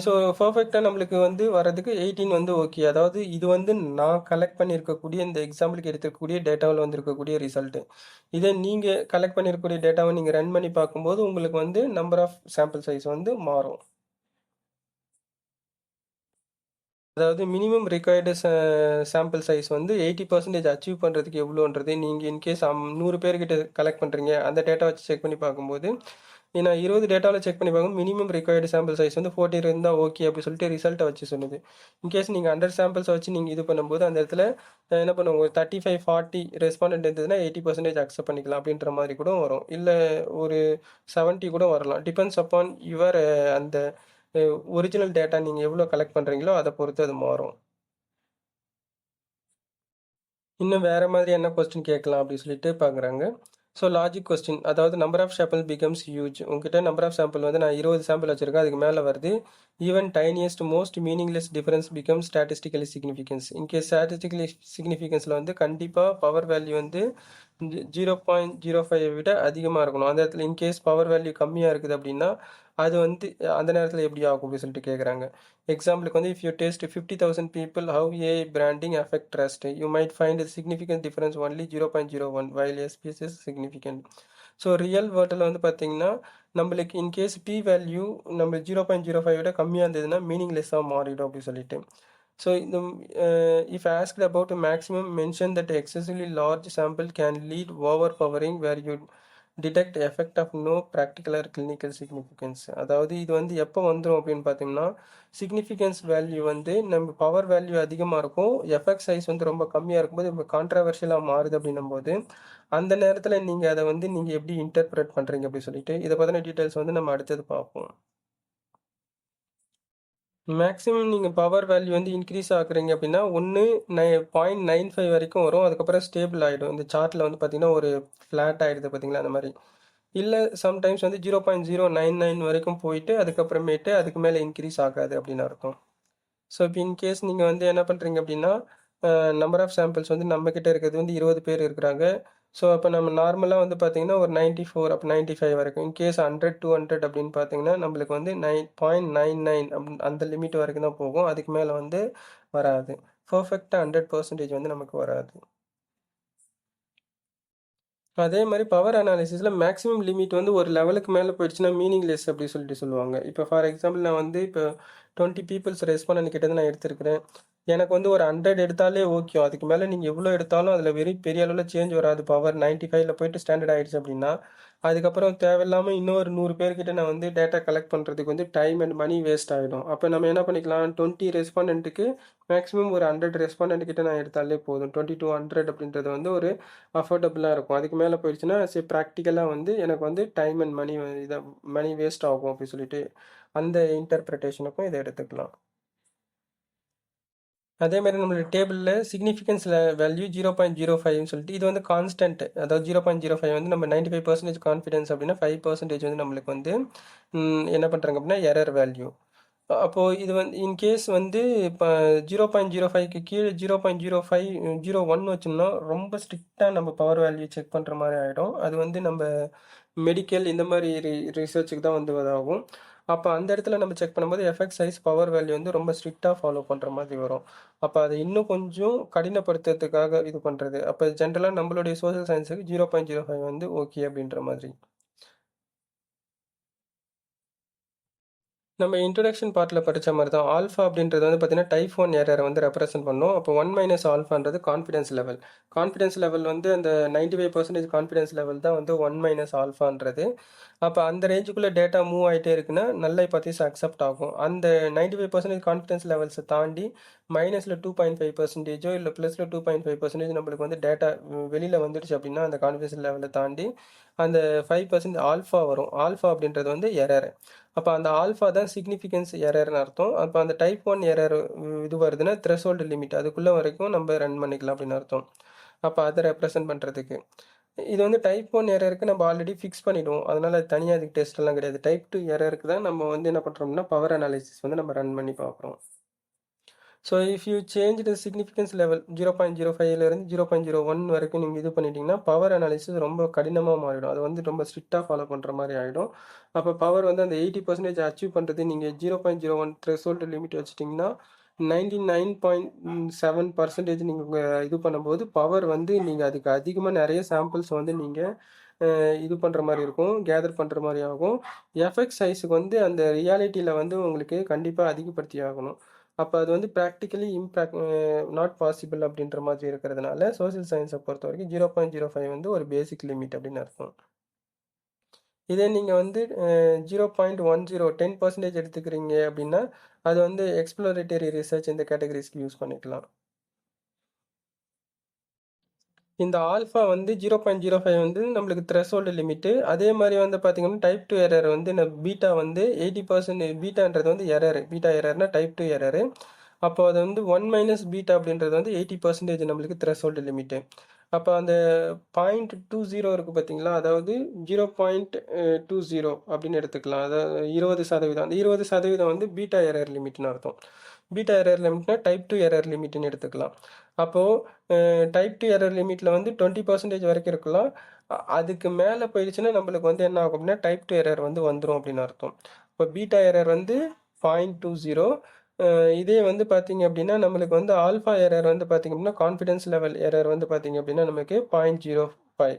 ஸோ பர்ஃபெக்டாக நம்மளுக்கு வந்து வரதுக்கு 18 வந்து ஓகே. அதாவது இது வந்து நான் கலெக்ட் பண்ணியிருக்கக்கூடிய இந்த எக்ஸாம்பிளுக்கு எடுத்துக்கக்கூடிய டேட்டாவில் வந்து இருக்கக்கூடிய ரிசல்ட்டு. இதே நீங்கள் கலெக்ட் பண்ணியிருக்கக்கூடிய டேட்டாவை நீங்கள் ரன் பண்ணி பார்க்கும்போது உங்களுக்கு வந்து நம்பர் ஆஃப் சாம்பிள் சைஸ் வந்து மாறும். அதாவது மினிமம் ரிக்வயர்டு சாம்பிள் சைஸ் வந்து 80% அச்சீவ் பண்ணுறதுக்கு எவ்வளோன்றது நீங்கள் இன்கேஸ் 100 பேர்கிட்ட கலெக்ட் பண்ணுறீங்க, அந்த டேட்டா வச்சு செக் பண்ணி பார்க்கும்போது நான் 20 டேட்டாவில் செக் பண்ணி பார்க்கும் மினிமம் ரிக்வயர்டு சாம்பிள் சைஸ் வந்து 14 இருந்தால் ஓகே அப்படி சொல்லிட்டு ரிசல்ட்டை வச்சு சொல்லுது. இன்கேஸ் நீங்கள் 100 சாம்பிள்ஸ் வச்சு நீங்கள் இது பண்ணும்போது அந்த இடத்துல என்ன பண்ணுவோம், ஒரு 35-40 ரெஸ்பாண்டன்ட் இருந்ததுன்னா 80% அக்செப்ட் பண்ணிக்கலாம் அப்படின்ற மாதிரி கூட வரும். இல்லை ஒரு 70 கூட வரலாம். டிபெண்ட்ஸ் அப்பான் யுவர் அந்த ஒரிஜினல் டேட்டா நீங்கள் எவ்வளோ கலெக்ட் பண்ணுறீங்களோ அதை பொறுத்து அது மாறும். இன்னும் வேறு மாதிரி என்ன கொஸ்டின் கேட்கலாம் அப்படின்னு சொல்லிட்டு பார்க்குறாங்க. ஸோ லாஜிக் கொஸ்டின், அதாவது number of sample becomes huge. உங்ககிட்ட நம்பர் ஆஃப் சாம்பிள் வந்து நான் 20 சாம்பிள் வச்சுருக்கேன், அதுக்கு மேலே வருது. Even tiniest most meaningless difference become statistically significance. In case statistically சிக்னிஃபிகன்ஸில் வந்து கண்டிப்பாக பவர் வேல்யூ வந்து 0.05 விட அதிகமாக இருக்கணும். அந்த இடத்துல இன்கேஸ் பவர் வேல்யூ கம்மியாக இருக்குது அப்படின்னா அது வந்து அந்த நேரத்தில் எப்படி ஆகும் அப்படின்னு சொல்லிட்டு கேட்குறாங்க. எக்ஸாம்பிளுக்கு வந்து if you test 50,000 people how a branding affect trust, you might find a significant difference only 0.01 while SPS is significant. So real வேர்ல்டில் வந்து பார்த்தீங்கன்னா நம்மளுக்கு இன்கேஸ் பி வேல்யூ நம்ம 0.05 விட கம்மியாக இருந்ததுன்னா மீனிங்லெஸ்ஸாக மாறிடும் அப்படின்னு சொல்லிட்டு. ஸோ இந்த if asked about maximum mention that excessively large sample can lead overpowering where you detect effect of no practical or clinical significance. அதாவது இது வந்து எப்போ வந்துடும் அப்படின்னு பார்த்தீங்கன்னா சிக்னிஃபிகன்ஸ் வேல்யூ வந்து நம்ம பவர் வேல்யூ அதிகமாக இருக்கும், எஃபெக்ட் சைஸ் வந்து ரொம்ப கம்மியாக இருக்கும்போது இப்போ கான்ட்ரவர்ஷியலாக மாறுது அப்படின்னும் போது அந்த நேரத்தில் நீங்கள் அதை வந்து நீங்கள் எப்படி இன்டர்பிரேட் பண்ணுறீங்க அப்படின்னு சொல்லிட்டு இதை பற்றின டீட்டெயில்ஸ் வந்து நம்ம அடுத்தது பார்ப்போம். மேக்ஸிமம் நீங்கள் பவர் வேல்யூ வந்து இன்க்ரீஸ் ஆகுறீங்க அப்படின்னா ஒன்று 0.95 வரைக்கும் வரும், அதுக்கப்புறம் ஸ்டேபிள் ஆகிடும். இந்த சார்ட்டில் வந்து பார்த்தீங்கன்னா ஒரு ஃப்ளாட் ஆகிடுது பார்த்தீங்களா, அந்த மாதிரி. இல்லை சம்டைம்ஸ் வந்து 0.099 வரைக்கும் போயிட்டு அதுக்கப்புறமேட்டு அதுக்கு மேலே இன்க்ரீஸ் ஆகாது அப்படின்னு அர்த்தம். ஸோ இப்போ இன்கேஸ் நீங்கள் வந்து என்ன பண்ணுறீங்க அப்படின்னா நம்பர் ஆஃப் சாம்பிள்ஸ் வந்து நம்மக்கிட்ட இருக்கிறது வந்து 20 பேர் இருக்கிறாங்க. ஸோ அப்போ நம்ம நார்மலாக வந்து பார்த்தீங்கன்னா ஒரு 94 அப்போ 95 வரைக்கும். இன்கேஸ் 100-200 அப்படின்னு பார்த்தீங்கன்னா நம்மளுக்கு வந்து 9.99 அந்த லிமிட் வரைக்கும் தான் போகும், அதுக்கு மேலே வந்து வராது. பர்ஃபெக்டாக 100% வந்து நமக்கு வராது. அதே மாதிரி பவர் அனாலிசிஸில் மேக்ஸிமம் லிமிட் வந்து ஒரு லெவலுக்கு மேலே போயிடுச்சுன்னா மீனிங்லெஸ் அப்படி சொல்லிட்டு சொல்லுவாங்க. இப்போ ஃபார் எக்ஸாம்பிள் நான் வந்து இப்போ 20 பீப்புள்ஸ் ரெஸ்பாண்ட் கிட்டே நான் எடுத்திருக்கிறேன், எனக்கு வந்து ஒரு 100 எடுத்தாலே ஓகே. அதுக்கு மேலே நீங்கள் எவ்வளோ எடுத்தாலும் அதில் வெறும் பெரிய அளவில் சேஞ்ச் வராது. பவர் 95ல் போயிட்டு ஸ்டாண்டர்ட் ஆகிடுச்சு அப்படின்னா அதுக்கப்புறம் தேவையில்லாமல் இன்னொரு 100 பேர்கிட்ட நான் வந்து டேட்டா கலெக்ட் பண்ணுறதுக்கு வந்து டைம் அண்ட் மணி வேஸ்ட் ஆகிடும். அப்போ நம்ம என்ன பண்ணிக்கலாம், 20 ரெஸ்பாண்டண்ட்டுக்கு மேக்ஸிமம் ஒரு 100 ரெஸ்பாண்டண்ட் கிட்ட நான் எடுத்தாலே போதும். 20 to 100 அப்படின்றது வந்து ஒரு அஃபோர்டபுளாக இருக்கும். அதுக்கு மேலே போயிடுச்சுன்னா சரி ப்ராக்டிக்கலாக வந்து எனக்கு வந்து டைம் அண்ட் மணி இதை மணி வேஸ்ட் ஆகும் அப்படின்னு சொல்லிட்டு அந்த இன்டர்பிரிட்டேஷனுக்கும் இதை எடுத்துக்கலாம். அதே மாதிரி நம்மளோட டேபிளில் சிக்னிஃபிகன்ஸ் வேல்யூ 0.05 சொல்லிட்டு இது வந்து கான்ஸ்டன்ட். அதாவது 0.05 வந்து நம்ம 95% கான்ஃபிடன்ஸ் அப்படின்னா 5% வந்து நம்மளுக்கு வந்து என்ன பண்ணுறாங்க அப்படின்னா எரர் வேல்யூ. அப்போது இது வந்து இன்கேஸ் வந்து இப்போ 0.05க்கு கீழே 0.0501 வச்சோம்னா ரொம்ப ஸ்ட்ரிக்டாக நம்ம பவர் வேல்யூ செக் பண்ணுற மாதிரி ஆகிடும். அது வந்து நம்ம மெடிக்கல் இந்த மாதிரி ரிசர்ச்சுக்கு தான் வந்து இதாகும். அப்போ அந்த இடத்துல நம்ம செக் பண்ணும்போது எஃபெக்ட் சைஸ் பவர் வேல்யூ வந்து ரொம்ப ஸ்ட்ரிக்டாக ஃபாலோ பண்ணுற மாதிரி வரும். அப்போ அதை இன்னும் கொஞ்சம் கடினப்படுத்துறதுக்காக இது பண்ணுறது. அப்போ ஜென்ரலாக நம்மளுடைய சோஷியல் சயின்ஸுக்கு 0.05 வந்து ஓகே அப்படின்ற மாதிரி. நம்ம இன்ட்ரொடக்ஷன் பார்ட்டில் படித்த மாதிரி தான் ஆல்ஃபா அப்படின்றது வந்து பார்த்தீங்கன்னா டைப் ஒன் எரரை வந்து ரெப்ரசென்ட் பண்ணோம். அப்போ 1 மைனஸ் ஆல்ஃபான்றது கான்ஃபிடன்ஸ் லெவல். கான்ஃபிடன்ஸ் லெவல் வந்து அந்த 95% கான்ஃபிடன்ஸ் லெவல் தான் வந்து 1 மைனஸ் ஆல்ஃபான்றது. அப்போ அந்த ரேஞ்சுக்குள்ளே டேட்டா மூவ் ஆகிட்டே இருக்குன்னா நல்ல ஹைபோதீசிஸ் அக்செப்ட் ஆகும். அந்த 95% கான்ஃபிடன்ஸ் லெவல்ஸை தாண்டி மைனஸில் 2.5%ஓ இல்லை ப்ளஸில் 2.5% நம்மளுக்கு வந்து டேட்டா வெளியில் வந்துடுச்சு அப்படின்னா அந்த கான்ஃபிடன்ஸ் லெவலை தாண்டி அந்த 5% ஆல்ஃபா வரும். ஆல்ஃபா அப்படின்றது வந்து எரர். அப்போ அந்த ஆல்ஃபா தான் சிக்னிஃபிகன்ஸ் எரர்னு அர்த்தம். அப்போ அந்த டைப் ஒன் எரர் இது வருதுன்னா த்ரெஷோல்டு லிமிட் அதுக்குள்ளே வரைக்கும் நம்ம ரன் பண்ணிக்கலாம் அப்படின்னு அர்த்தம். அப்போ அதை ரெப்ரசென்ட் பண்ணுறதுக்கு இது வந்து டைப் ஒன் எரருக்கு நம்ம ஆல்ரெடி ஃபிக்ஸ் பண்ணிவிடுவோம். அதனால் அது தனியாக அதுக்கு டெஸ்ட் எல்லாம் கிடையாது. டைப் டூ எரருக்கு தான் நம்ம வந்து என்ன பண்ணுறோம்னா பவர் அனாலிசிஸ் வந்து நம்ம ரன் பண்ணி பார்க்குறோம். So if you change the significance level 0.05லேருந்து 0.01 வரைக்கும் நீங்கள் இது பண்ணிட்டீங்கன்னா பவர் அனாலிசிஸ் ரொம்ப கடினமாக மாறிடும். அது வந்து ரொம்ப ஸ்ட்ரிக்டாக ஃபாலோ பண்ணுற மாதிரி ஆகிடும். அப்போ பவர் வந்து அந்த 80% அச்சீவ் பண்ணுறது நீங்கள் 0.01 த்ரெஷோல்டு லிமிட் வச்சுட்டிங்கன்னா 99.7% நீங்கள் இது பண்ணும்போது பவர் வந்து நீங்கள் அதுக்கு அதிகமாக நிறைய சாம்பிள்ஸ் வந்து நீங்கள் இது பண்ணுற மாதிரி இருக்கும், கேதர் பண்ணுற மாதிரி ஆகும். எஃபெக்ட் சைஸுக்கு வந்து அந்த ரியாலிட்டியில் வந்து உங்களுக்கு கண்டிப்பாக அதிகப்படுத்தி ஆகணும். அப்போ அது வந்து ப்ராக்டிக்கலி நாட் பாசிபிள் அப்படின்ற மாதிரி இருக்கிறதுனால சோசியல் சயின்ஸை பொறுத்த வரைக்கும் 0.05 வந்து ஒரு பேசிக் லிமிட் அப்படின்னு அர்த்தம். இதே நீங்கள் வந்து 0.10 10% எடுத்துக்கிறீங்க அப்படின்னா அது வந்து எக்ஸ்ப்ளோரேட்டரி ரிசர்ச் இந்த கேட்டகரிஸ்க்கு யூஸ் பண்ணிக்கலாம். இந்த ஆல்ஃபா வந்து 0.05 வந்து நம்மளுக்கு த்ரெஷோல்டு லிமிட்டு. அதே மாதிரி வந்து பார்த்தீங்கன்னா டைப் டூ எரர் வந்து பீட்டா வந்து 80% பீட்டான்றது வந்து எரரு. பீட்டா எரர்னா டைப் டூ எரரு. அப்போ அது வந்து 1 மைனஸ் பீட்டா அப்படின்றது வந்து 80% நம்மளுக்கு த்ரெஷோல்டு லிமிட்டு. அப்போ அந்த 0.20 இருக்குது பார்த்தீங்களா, அதாவது 0.20 அப்படின்னு எடுத்துக்கலாம். அதாவது 20%. அந்த 20% வந்து பீட்டா எரர் லிமிட்னு அர்த்தம். பீட்டா எரர் லிமிட்னா டைப் டூ எரர் லிமிட்னு எடுத்துக்கலாம். அப்போது டைப் டூ எரர் லிமிட்டில் வந்து 20% வரைக்கும் இருக்கலாம். அதுக்கு மேலே போயிடுச்சுன்னா நம்மளுக்கு வந்து என்ன ஆகும் அப்படின்னா டைப் டூ எரர் வந்து வந்துடும் அப்படின்னு அர்த்தம். இப்போ பீட்டா எரர் வந்து 0.20. இதே வந்து பார்த்தீங்க அப்படின்னா நம்மளுக்கு வந்து ஆல்ஃபா எரர் வந்து பார்த்தீங்க அப்படின்னா கான்ஃபிடன்ஸ் லெவல் எரர் வந்து பார்த்தீங்க அப்படின்னா நமக்கு 0.05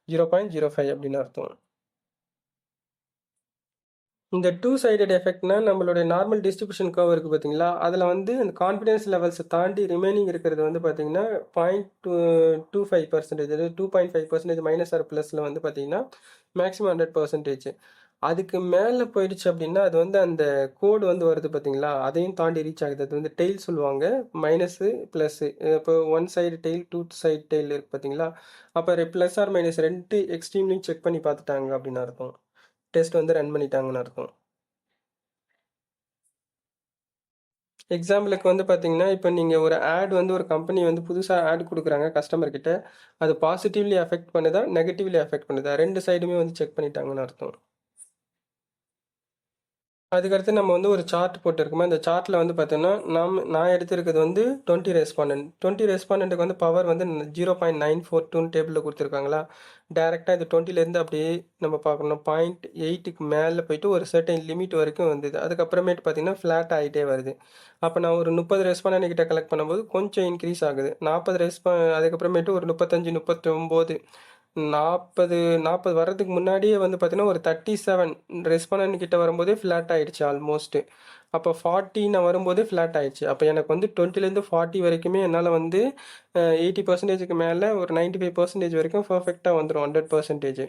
0.05 அப்படின்னு அர்த்தம். இந்த டூ சைடட் எஃபெக்ட்னா நம்மளுடைய நார்மல் டிஸ்ட்ரிபியூஷன் கர்வ் இருக்குது பார்த்தீங்களா, அதில் வந்து அந்த கான்ஃபிடன்ஸ் லெவல்ஸை தாண்டி ரிமைனிங் இருக்கிறது வந்து பார்த்தீங்கன்னா 0.25%, அதாவது 2.5% மைனஸ் ஆர் ப்ளஸில் வந்து பார்த்தீங்கன்னா மேக்ஸிமம் 100%. அதுக்கு மேலே போயிடுச்சு அப்படின்னா அது வந்து அந்த கோடு வந்து வருது பார்த்தீங்களா, அதையும் தாண்டி ரீச் ஆகுது. அது வந்து டெய்ல் சொல்லுவாங்க, மைனஸு ப்ளஸ்ஸு. இப்போ one side tail two side tail இருக்குது பார்த்தீங்களா, அப்போ ப்ளஸ் ஆர் மைனஸ் ரெண்டு எக்ஸ்ட்ரீம்லையும் செக் பண்ணி பார்த்துட்டாங்க அப்படின்னு அர்த்தம். டெஸ்ட் வந்து ரன் பண்ணிட்டாங்கன்னு அர்த்தம். எக்ஸாம்பிளுக்கு வந்து பார்த்தீங்கன்னா, இப்போ நீங்கள் ஒரு ஆட் வந்து ஒரு கம்பெனி வந்து புதுசாக ஆட் கொடுக்குறாங்க கஸ்டமர் கிட்ட. அது பாசிட்டிவ்லி அஃபெக்ட் பண்ணுதா, நெகட்டிவ்லி அஃபெக்ட் பண்ணுதா, ரெண்டு சைடுமே வந்து செக் பண்ணிட்டாங்கன்னு அர்த்தம். அதுக்கடுத்து நம்ம வந்து ஒரு சார்ட் போட்டுருக்கோமா, இந்த சார்ட்டில் வந்து பார்த்தோன்னா நான் எடுத்திருக்கிறது வந்து 20 ரெஸ்பாண்டன்ட். 20 ரெஸ்பாண்டண்ட்டுக்கு வந்து பவர் வந்து 0.942 டேபிளில் கொடுத்துருக்காங்களா. டேரெக்டாக இது 20லேருந்து அப்படியே நம்ம பார்க்கணும் 0.8க்கு மேலே போயிட்டு ஒரு சர்டைன் லிமிட் வரைக்கும் வந்தது. அதுக்கப்புறமேட்டு பார்த்தீங்கன்னா ஃப்ளாட் ஆகிட்டே வருது. அப்போ நான் ஒரு 30 ரெஸ்பாண்டன்ட் கிட்ட கலெக்ட் பண்ணும்போது கொஞ்சம் இன்க்ரீஸ் ஆகுது. 40 அதுக்கப்புறமேட்டு ஒரு 35 39 40 வர்றதுக்கு முன்னாடியே வந்து பார்த்தீங்கன்னா ஒரு 37 ரெஸ்பாண்டன்ட் கிட்ட வரும்போதே ஃப்ளாட் ஆயிடுச்சு ஆல்மோஸ்ட். அப்போ 40 நான் வரும்போதே ஃப்ளாட் ஆயிடுச்சு. அப்போ எனக்கு வந்து 20லேருந்து 40 வரைக்குமே என்னால் வந்து 80%க்கு மேலே ஒரு 95% வரைக்கும் பர்ஃபெக்டாக வந்துடும் 100%.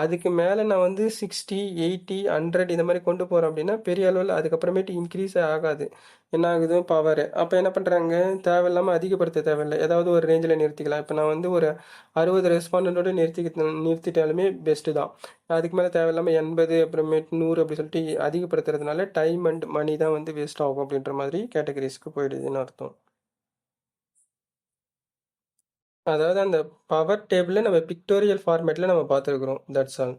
அதுக்கு மேலே நான் வந்து 60 80 100 இந்த மாதிரி கொண்டு போகிறேன் அப்படின்னா பெரிய அளவில் அதுக்கப்புறமேட்டு இன்க்ரீஸே ஆகாது. என்ன ஆகுது பவர். அப்போ என்ன பண்ணுறாங்க, தேவையில்லாமல் அதிகப்படுத்த தேவையில்லை, ஏதாவது ஒரு ரேஞ்சில் நிறுத்திக்கலாம். இப்போ நான் வந்து ஒரு 60 ரெஸ்பாண்டோட நிறுத்திட்டாலுமே பெஸ்ட்டு தான். அதுக்கு மேலே தேவையில்லாமல் 80 அப்புறமேட்டு 100 அப்படி சொல்லிட்டு அதிகப்படுத்துறதுனால டைம் அண்ட் மணி தான் வந்து வேஸ்ட் ஆகும் அப்படின்ற மாதிரி கேட்டகரிஸ்க்கு போயிடுதுன்னு அர்த்தம். அதாவது அந்த பவர் டேபிளில் நம்ம பிக்டோரியல் ஃபார்மேட்டில் நம்ம பார்த்துருக்குறோம். That's all.